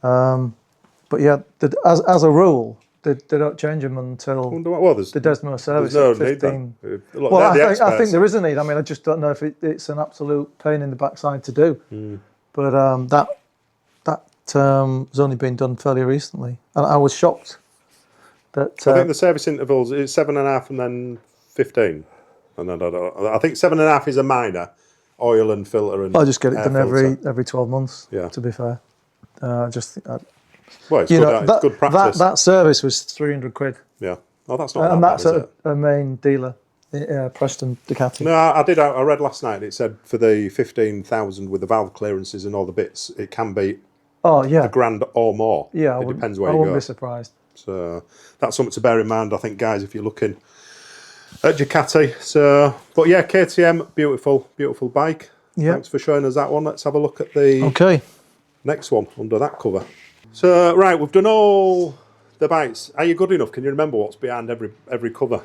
Speaker 2: But yeah, as a rule, they don't change them until the Desmo service at 15.
Speaker 1: Well,
Speaker 2: I think there is a need. I mean, I just don't know if it's an absolute pain in the backside to do. But that has only been done fairly recently. And I was shocked. I
Speaker 1: think the service intervals is 7.5 and then 15. And then I think 7.5 is a minor oil and filter. And
Speaker 2: I just get it done every 12 months. Yeah. To be fair, just think
Speaker 1: well, it's good practice.
Speaker 2: That service was 300 quid.
Speaker 1: Yeah. Oh, that's not.
Speaker 2: And
Speaker 1: bad,
Speaker 2: that's a main dealer, Preston Ducati.
Speaker 1: No, I did. I read last night. It said for the 15,000 with the valve clearances and all the bits, it can be.
Speaker 2: Oh yeah.
Speaker 1: £1,000 or more.
Speaker 2: Yeah.
Speaker 1: It depends where you go.
Speaker 2: I wouldn't be surprised.
Speaker 1: So that's something to bear in mind, I think, guys, if you're looking at Ducati. So, but yeah, KTM, beautiful bike. Yeah. Thanks for showing us that one. Let's have a look at the next one under that cover. So, right, we've done all the bikes. Are you good enough? Can you remember what's behind every cover?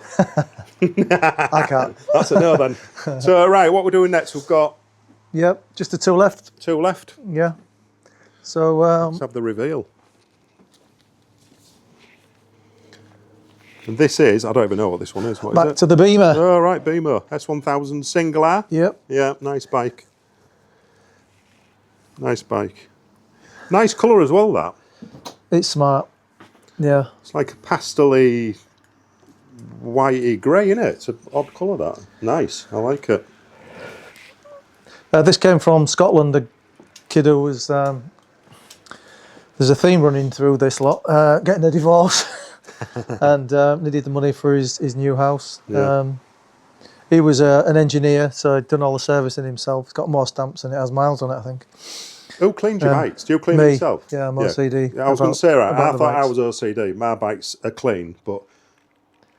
Speaker 2: I can't.
Speaker 1: That's a no then. So, right, what we're doing next, we've got...
Speaker 2: Yep, just the two left.
Speaker 1: Two left.
Speaker 2: Yeah. So...
Speaker 1: let's have the reveal. And this is, I don't even know what this one is. What is it?
Speaker 2: Back to the Beamer.
Speaker 1: Oh, right, Beamer. S1000 single R.
Speaker 2: Yep.
Speaker 1: Yeah, nice bike. Nice bike. Nice colour as well, that.
Speaker 2: It's smart. Yeah.
Speaker 1: It's like a pastel-y, whitey grey, isn't it? It's an odd colour, that. Nice. I like it.
Speaker 2: This came from Scotland. The kid who was... there's a theme running through this lot. Getting a divorce. And needed the money for his new house. Yeah. He was an engineer, so he'd done all the servicing himself. He's got more stamps than it has miles on it, I think.
Speaker 1: Who cleans your bikes? Do you clean them yourself?
Speaker 2: Yeah, I'm OCD.
Speaker 1: Yeah, I was going to say, right, I thought I was OCD. My bikes are clean, but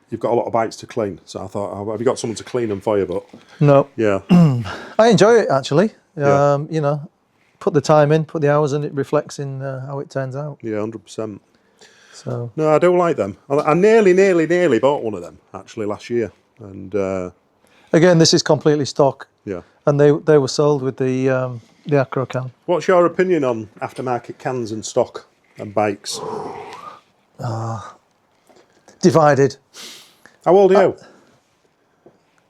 Speaker 1: you've got a lot of bikes to clean. So I thought, have you got someone to clean them for you? But
Speaker 2: no.
Speaker 1: Yeah.
Speaker 2: I enjoy it, actually. You know, put the time in, put the hours in, it reflects in how it turns out.
Speaker 1: Yeah, 100%.
Speaker 2: So.
Speaker 1: No, I do like them. I nearly bought one of them, actually, last year. And
Speaker 2: again, this is completely stock.
Speaker 1: Yeah.
Speaker 2: And they were sold with the acro can.
Speaker 1: What's your opinion on aftermarket cans and stock and bikes?
Speaker 2: Divided.
Speaker 1: How old are you?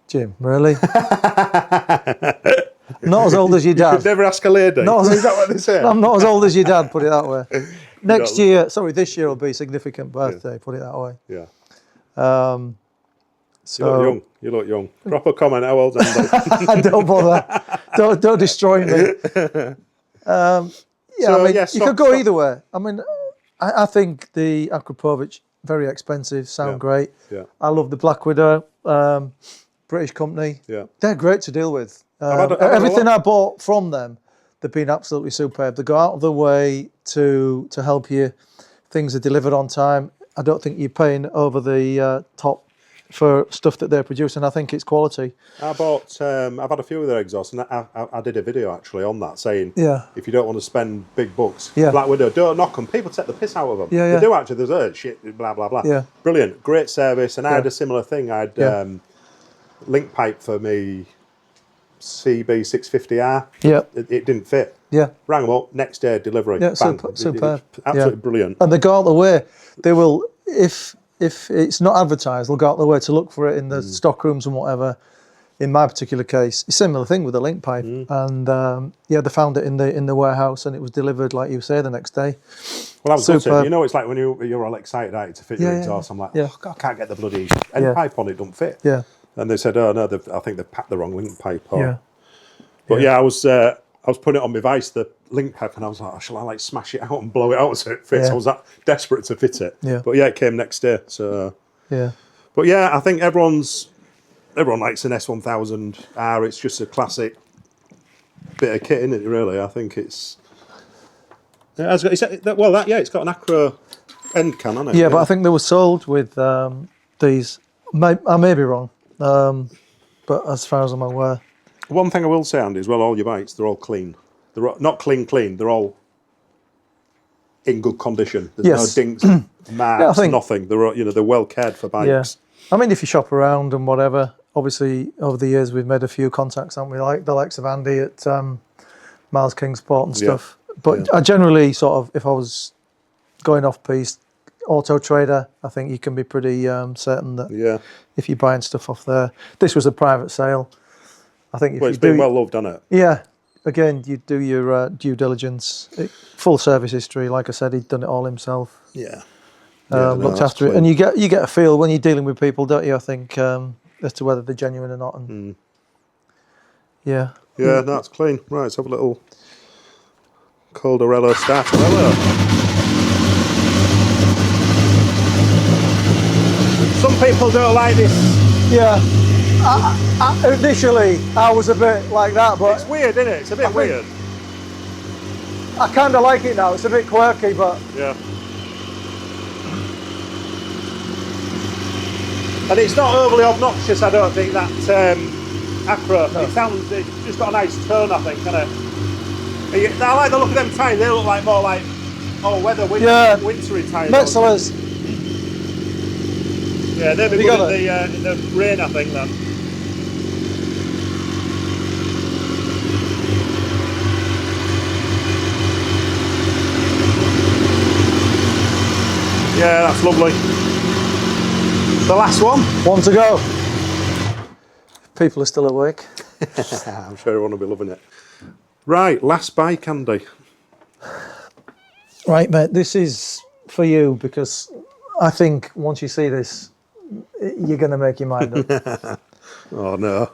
Speaker 2: Jim, really? Not as old as your dad.
Speaker 1: You could never ask a lady. Is that what they say?
Speaker 2: I'm not as old as your dad, put it that way. This year will be a significant birthday, put it that way.
Speaker 1: Yeah.
Speaker 2: So
Speaker 1: you look young. Proper comment, how old's Andy?
Speaker 2: Don't bother. Don't destroy me. You could go either way. I mean, I think the Akrapovic, very expensive, sound great. Yeah. I love the Black Widow, British company. Yeah. They're great to deal with. Everything I bought from them, they've been absolutely superb. They go out of their way to help you. Things are delivered on time. I don't think you're paying over the top for stuff that they're producing. I think it's quality.
Speaker 1: I bought, I've had a few of their exhausts, and I did a video actually on that, saying if you don't want to spend big bucks, Black Widow, don't knock them. People take the piss out of them. They do actually. There's shit, blah, blah, blah. Yeah. Brilliant, great service. And I had a similar thing. I had link pipe for me CB650R. Yeah. It didn't fit. Yeah. Rang them up, next day delivery.
Speaker 2: Yeah, superb.
Speaker 1: Absolutely brilliant.
Speaker 2: And they go out the way. They will, if it's not advertised, they'll go out the way to look for it in the stock rooms and whatever. In my particular case, a similar thing with the link pipe. And they found it in the warehouse, and it was delivered, like you say, the next day.
Speaker 1: Well, I was going to say, you know, it's like when you're all excited to fit your exhaust. I'm like, I can't get the bloody end pipe on it, don't fit. Yeah. And they said, oh no, I think they've packed the wrong link pipe. But I I was putting it on my Vice, the link pipe, and I was like, oh, shall I like smash it out and blow it out so it fits?
Speaker 2: Yeah.
Speaker 1: I was that desperate to fit it.
Speaker 2: Yeah.
Speaker 1: But yeah, it came next day. So
Speaker 2: Yeah.
Speaker 1: but yeah, I think everyone likes an S1000R. It's just a classic bit of kit, isn't it? Really, I think it's. Yeah, it's got an acro end can on it.
Speaker 2: Yeah, but I think they were sold with these. I may be wrong, but as far as I'm aware.
Speaker 1: One thing I will say, Andy, as well, all your bikes, they're all clean. They're not clean. They're all in good condition. There's no dinks, marks, nothing. They're they're well cared for bikes.
Speaker 2: Yeah. I mean, if you shop around and whatever, obviously over the years we've made a few contacts, haven't we? Like the likes of Andy at Miles Kingsport and stuff.
Speaker 1: Yeah.
Speaker 2: But I generally sort of, if I was going off piste, Auto Trader, I think you can be pretty certain that if you're buying stuff off there, this was a private sale. I think if
Speaker 1: it's been well loved, hasn't it?
Speaker 2: Yeah. Again, you do your due diligence, full service history. Like I said, he'd done it all himself.
Speaker 1: Yeah.
Speaker 2: Looked after it, and you get a feel when you're dealing with people, don't you? I think as to whether they're genuine or not. And yeah,
Speaker 1: that's clean. Right, let's have a little Caldarello Starterello. Some people don't like this.
Speaker 2: Yeah. Initially, I was a bit like that, but
Speaker 1: it's weird, isn't it? It's a bit weird.
Speaker 2: I kind of like it now. It's a bit quirky, but
Speaker 1: yeah. And it's not overly obnoxious, I don't think, that acro. No. It's just got a nice tone, I think, kind of. I like the look of them tyres. They look like more like wintry tyres.
Speaker 2: Metzeler's.
Speaker 1: Yeah, they'd be good in the rain, I think, then. Yeah, that's lovely. The last one.
Speaker 2: One to go. People are still awake.
Speaker 1: I'm sure everyone will be loving it. Right, last bike, Andy.
Speaker 2: Right, mate, this is for you because I think once you see this, you're going to make your mind up.
Speaker 1: Oh, no.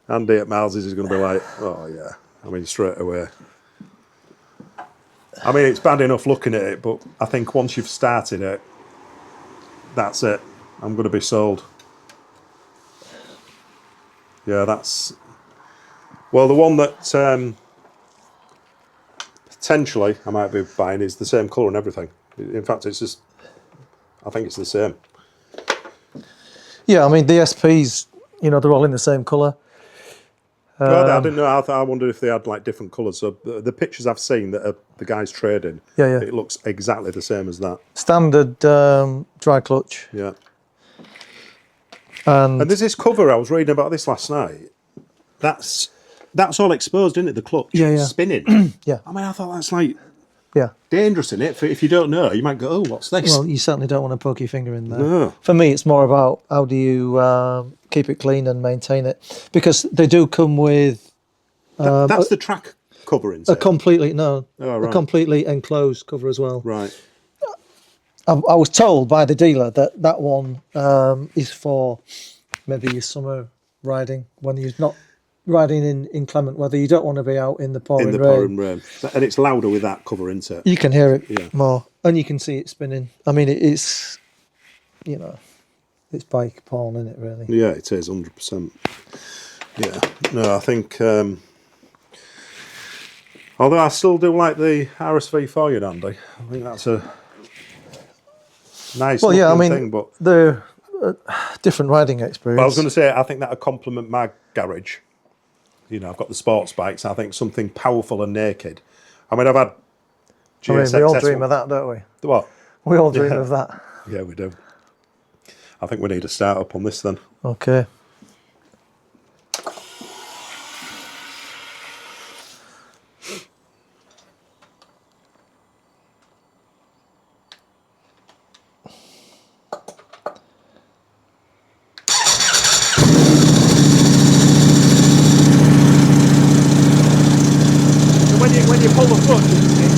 Speaker 1: Andy at Miles's is going to be like, oh, yeah. I mean, straight away. I mean, it's bad enough looking at it, but I think once you've started it, that's it. I'm going to be sold. Yeah, that's... Well, the one that potentially I might be buying is the same colour and everything. In fact, it's just... I think it's the same.
Speaker 2: Yeah, I mean, the SPs, they're all in the same colour.
Speaker 1: Well, I didn't know. I wondered if they had like different colours. So the pictures I've seen that are the guys trading, it looks exactly the same as that.
Speaker 2: Standard dry clutch.
Speaker 1: Yeah.
Speaker 2: And
Speaker 1: there's this cover. I was reading about this last night. That's all exposed, isn't it? The clutch.
Speaker 2: Yeah.
Speaker 1: Spinning.
Speaker 2: Yeah.
Speaker 1: I mean, I thought that's like
Speaker 2: Yeah.
Speaker 1: dangerous in it. If you don't know, you might go, oh, what's this?
Speaker 2: Well, you certainly don't want to poke your finger in there.
Speaker 1: No.
Speaker 2: For me, it's more about how do you keep it clean and maintain it. Because they do come with...
Speaker 1: that's the track cover, isn't it?
Speaker 2: A completely enclosed cover as well.
Speaker 1: Right.
Speaker 2: I was told by the dealer that one is for maybe your summer riding, when you're not riding in inclement weather. You don't want to be out in the pouring rain.
Speaker 1: And it's louder with that cover, isn't it?
Speaker 2: You can hear it more, and you can see it spinning. I mean, it's, it's bike porn, isn't it, really?
Speaker 1: Yeah, it is, 100%. Yeah. No, I think... although I still do like the RSV4, Andy. I think that's a nice thing, but...
Speaker 2: they're different riding experience.
Speaker 1: But I was going to say, I think that would complement my garage. I've got the sports bikes. I think something powerful and naked. I mean, I've had GSX-R.
Speaker 2: We all dream of that, don't we?
Speaker 1: What?
Speaker 2: We all dream of that.
Speaker 1: Yeah, we do. I think we need to start up on this then.
Speaker 2: Okay.
Speaker 1: When you pull the clutch, it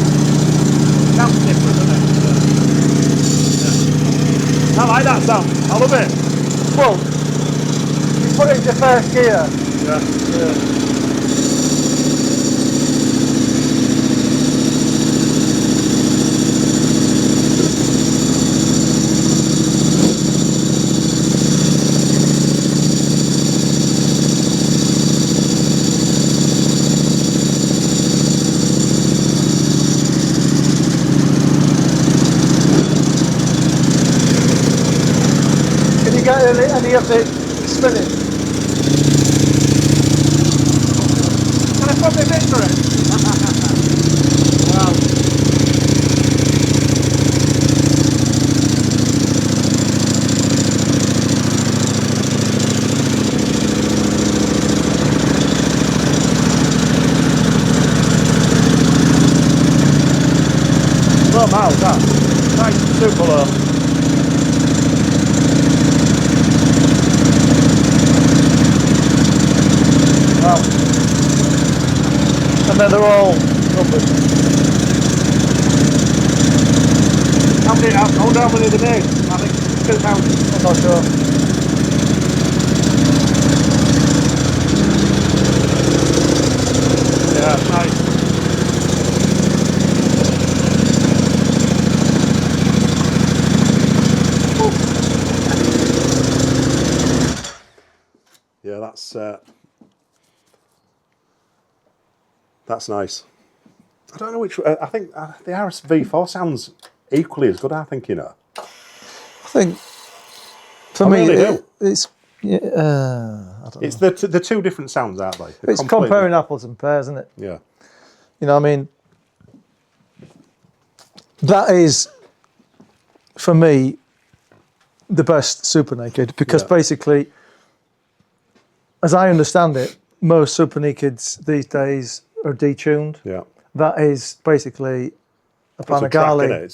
Speaker 1: sounds different, doesn't it? Yeah. I like that sound. I love it.
Speaker 2: Well, you put it into first gear.
Speaker 1: Yeah.
Speaker 2: of the spinning. Can I put my bit for it? Wow. Low miles, that. Nice, super low. Wow. And then they're all numbered. How many they made? I think 2,000. I'm not sure. Yeah, nice.
Speaker 1: Yeah, that's nice. I don't know which. I think the RSV4 sounds equally as good. I think, you know.
Speaker 2: I think for me,
Speaker 1: really
Speaker 2: it's I don't
Speaker 1: it's
Speaker 2: know.
Speaker 1: the two different sounds, aren't they?
Speaker 2: It's comparing apples and pears, isn't it?
Speaker 1: Yeah.
Speaker 2: You know, I mean, that is for me the best Super Naked because basically, as I understand it, most Super Nakeds these days are detuned.
Speaker 1: Yeah.
Speaker 2: That is basically a Panigale.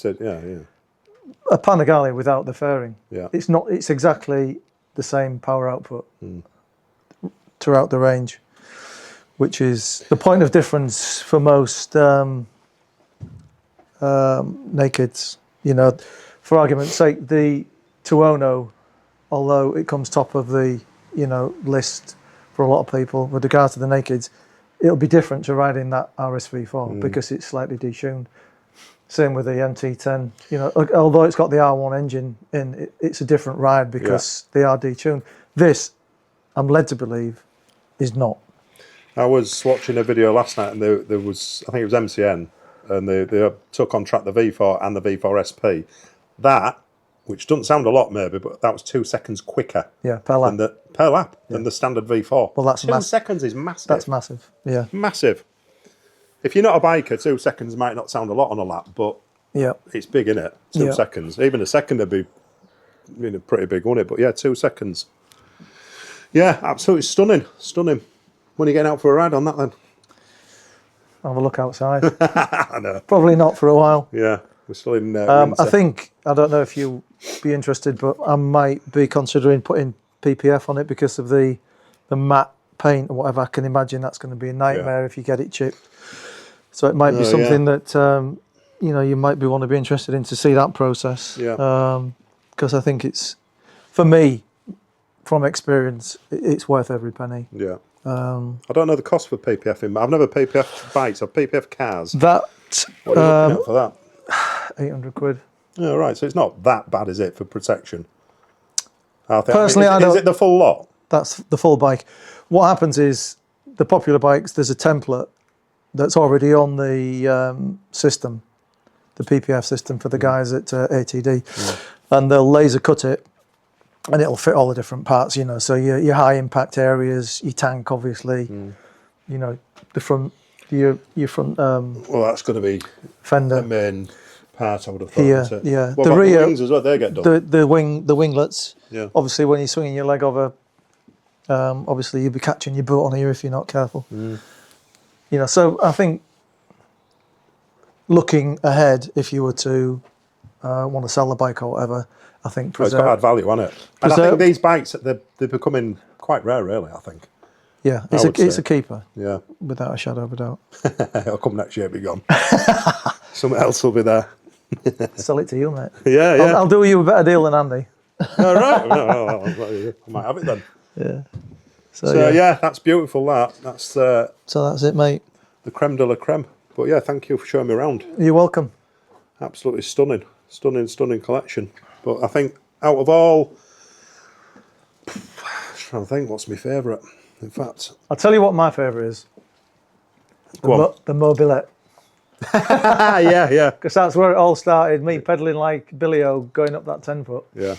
Speaker 2: A Panigale without the fairing.
Speaker 1: Yeah.
Speaker 2: It's not. It's exactly the same power output throughout the range, which is the point of difference for most nakeds. You know, for argument's sake, the Tuono, although it comes top of the list for a lot of people with regard to the nakeds, it'll be different to riding that RSV4 because it's slightly detuned. Same with the MT10, although it's got the R1 engine in, it's a different ride because they are detuned. This, I'm led to believe, is not.
Speaker 1: I was watching a video last night and there was, I think it was MCN, and they took on track the V4 and the V4 SP. That, which doesn't sound a lot maybe, but that was 2 seconds quicker.
Speaker 2: Yeah, per lap.
Speaker 1: Than the standard V4.
Speaker 2: Well, that's
Speaker 1: 2 seconds is massive.
Speaker 2: That's massive, yeah.
Speaker 1: Massive. If you're not a biker, 2 seconds might not sound a lot on a lap, but it's big, innit? 2 seconds. Even a second would be pretty big, wouldn't it? But yeah, 2 seconds. Yeah, absolutely stunning. Stunning. When are you getting out for a ride on that then?
Speaker 2: I'll have a look outside.
Speaker 1: I know.
Speaker 2: Probably not for a while.
Speaker 1: Yeah, we're still in winter.
Speaker 2: I don't know if you'll be interested, but I might be considering putting PPF on it because of the matte paint or whatever. I can imagine that's going to be a nightmare if you get it chipped. So it might be something that you might want to be interested in to see that process.
Speaker 1: Yeah.
Speaker 2: Because I think it's, for me, from experience, it's worth every penny.
Speaker 1: Yeah. I don't know the cost for PPF. I've never PPF bikes. I've PPF cars.
Speaker 2: That.
Speaker 1: What are you looking at for that?
Speaker 2: 800 quid.
Speaker 1: Oh, right. So it's not that bad, is it, for protection?
Speaker 2: Personally,
Speaker 1: is it the full lot?
Speaker 2: That's the full bike. What happens is the popular bikes, there's a template that's already on the system, the PPF system for the guys at ATD, and they'll laser cut it, and it'll fit all the different parts. So your high impact areas, your tank, obviously, the front, your front.
Speaker 1: Well, that's going to be
Speaker 2: fender.
Speaker 1: The main part, I would have thought.
Speaker 2: Yeah.
Speaker 1: What about the wings as well? They get done.
Speaker 2: The winglets.
Speaker 1: Yeah.
Speaker 2: Obviously, when you're swinging your leg over, obviously you'll be catching your boot on here if you're not careful. So I think looking ahead, if you were to want to sell the bike or whatever, I think
Speaker 1: it's got add value, hasn't it? And I think these bikes, they're becoming quite rare, really, I think.
Speaker 2: Yeah, it's a keeper.
Speaker 1: Yeah.
Speaker 2: Without a shadow of a doubt.
Speaker 1: It'll come next year, be gone. Something else will be there.
Speaker 2: Sell it to you, mate.
Speaker 1: Yeah.
Speaker 2: I'll do you a better deal than Andy.
Speaker 1: All right. I might have it then.
Speaker 2: Yeah.
Speaker 1: So yeah, that's beautiful. That's
Speaker 2: so that's it, mate.
Speaker 1: The creme de la creme. But yeah, thank you for showing me around.
Speaker 2: You're welcome.
Speaker 1: Absolutely stunning collection. But I think out of all, I'm trying to think what's my favourite. In fact,
Speaker 2: I'll tell you what my favourite is. The Mobilette.
Speaker 1: yeah.
Speaker 2: Because that's where it all started. Me pedalling like Billy O, going up that 10 foot.
Speaker 1: Yeah.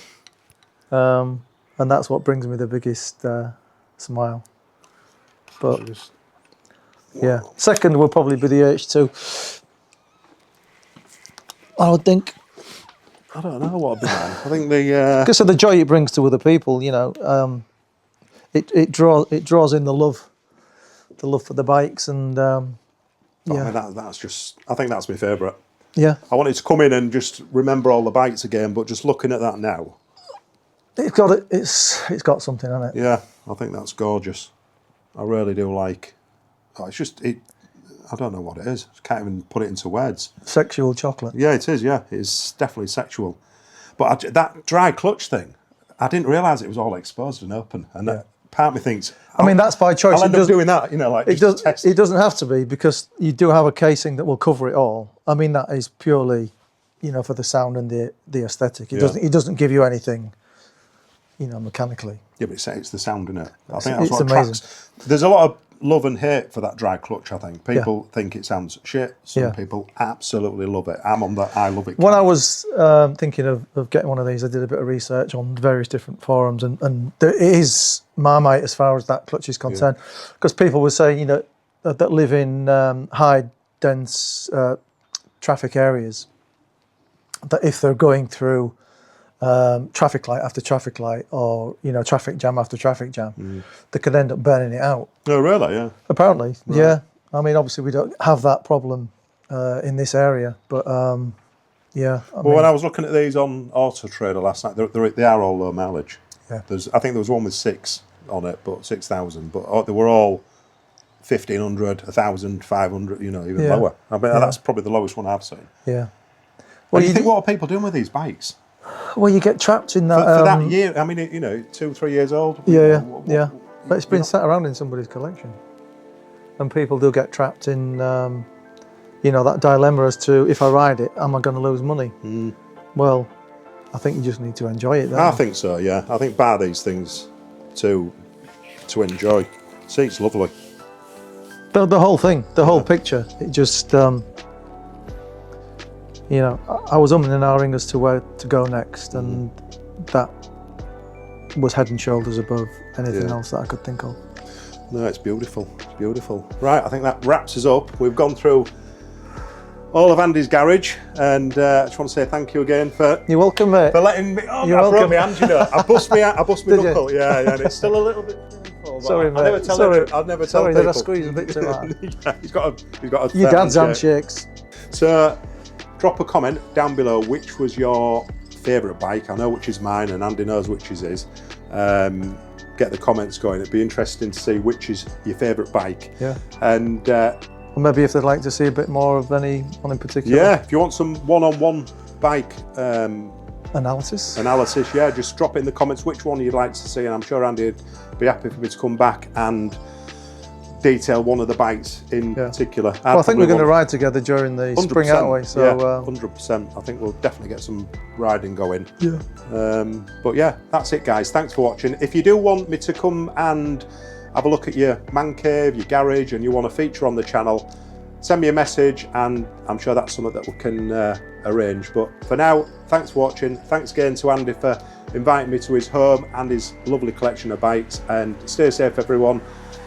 Speaker 2: and that's what brings me the biggest smile. But yeah, second will probably be the H2. I would think.
Speaker 1: I don't know what I'd be like. I think the
Speaker 2: because of the joy it brings to other people, you know, it draws in the love for the bikes, and
Speaker 1: I mean, that's just. I think that's my favourite.
Speaker 2: yeah.
Speaker 1: I wanted to come in and just remember all the bikes again, but just looking at that now,
Speaker 2: It's got something on it.
Speaker 1: yeah, I think that's gorgeous. I really do like. Oh, it's just it. I don't know what it is. I can't even put it into words.
Speaker 2: Sexual chocolate.
Speaker 1: Yeah, it is. Yeah, it's definitely sexual. But that dry clutch thing, I didn't realise it was all exposed and open. And that part of me thinks,
Speaker 2: I mean, that's by choice.
Speaker 1: I'll end up doing that. You know, like
Speaker 2: it doesn't have to be, because you do have a casing that will cover it all. I mean, that is purely, you know, for the sound and the aesthetic. It doesn't give you anything, you know, mechanically.
Speaker 1: Yeah, but it's the sound, isn't it? I think that's what
Speaker 2: amazing.
Speaker 1: attracts. There's a lot of love and hate for that dry clutch, I think. People think it sounds shit. Some people absolutely love it. I'm on that I love it.
Speaker 2: When I was thinking of getting one of these, I did a bit of research on various different forums, and there is Marmite as far as that clutch is concerned. Because people were saying, you know, that live in high, dense traffic areas, that if they're going through traffic light after traffic light, or, you know, traffic jam after traffic jam, they could end up burning it out.
Speaker 1: Oh, really? Yeah.
Speaker 2: Apparently, yeah. I mean, obviously we don't have that problem in this area, but yeah.
Speaker 1: Well, when I was looking at these on Auto Trader last night, they are all low mileage.
Speaker 2: Yeah.
Speaker 1: I think there was one with 6 on it, but 6,000. But they were all 1,500, 1,000, 500. You know, even lower. I mean, that's probably the lowest one I've seen.
Speaker 2: Yeah.
Speaker 1: Well, you think, what are people doing with these bikes?
Speaker 2: Well, you get trapped in that.
Speaker 1: For that year, I mean, you know, 2, 3 years old.
Speaker 2: Yeah. But it's been sat around in somebody's collection, and people do get trapped in, you know, that dilemma as to, if I ride it, am I going to lose money? Well, I think you just need to enjoy it.
Speaker 1: I think so. Yeah, I think buy these things to enjoy. See, it's lovely.
Speaker 2: The whole thing, the whole picture. It just, you know, I was umming and ahhing as to where to go next, and that was head and shoulders above anything else that I could think of.
Speaker 1: No, it's beautiful. It's beautiful. Right, I think that wraps us up. We've gone through all of Andy's garage, and I just want to say thank you again for.
Speaker 2: You're welcome, mate.
Speaker 1: For letting me. Oh,
Speaker 2: You're
Speaker 1: I broke
Speaker 2: welcome.
Speaker 1: my hand, you know. I bust my knuckle. Yeah, and it's still a little bit.
Speaker 2: Sorry, mate.
Speaker 1: I'd never tell people.
Speaker 2: Did I squeeze a bit too hard?
Speaker 1: Yeah, he's got a.
Speaker 2: Your dad's handshakes.
Speaker 1: So, drop a comment down below. Which was your favourite bike? I know which is mine, and Andy knows which is his. Get the comments going. It'd be interesting to see which is your favourite bike. Yeah. And or
Speaker 2: maybe if they'd like to see a bit more of any one in particular.
Speaker 1: Yeah, if you want some one-on-one bike
Speaker 2: analysis,
Speaker 1: yeah, just drop it in the comments which one you'd like to see, and I'm sure Andy would be happy for me to come back and detail one of the bikes in particular.
Speaker 2: Well, I think we're going to ride together during the spring outway, so
Speaker 1: 100%. I think we'll definitely get some riding going.
Speaker 2: Yeah.
Speaker 1: But yeah, that's it, guys. Thanks for watching. If you do want me to come and have a look at your man cave, your garage, and you want a feature on the channel, send me a message, and I'm sure that's something that we can arrange. But for now, thanks for watching. Thanks again to Andy for inviting me to his home and his lovely collection of bikes. And stay safe, everyone.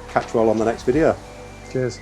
Speaker 1: Catch you all on the next video.
Speaker 2: Cheers.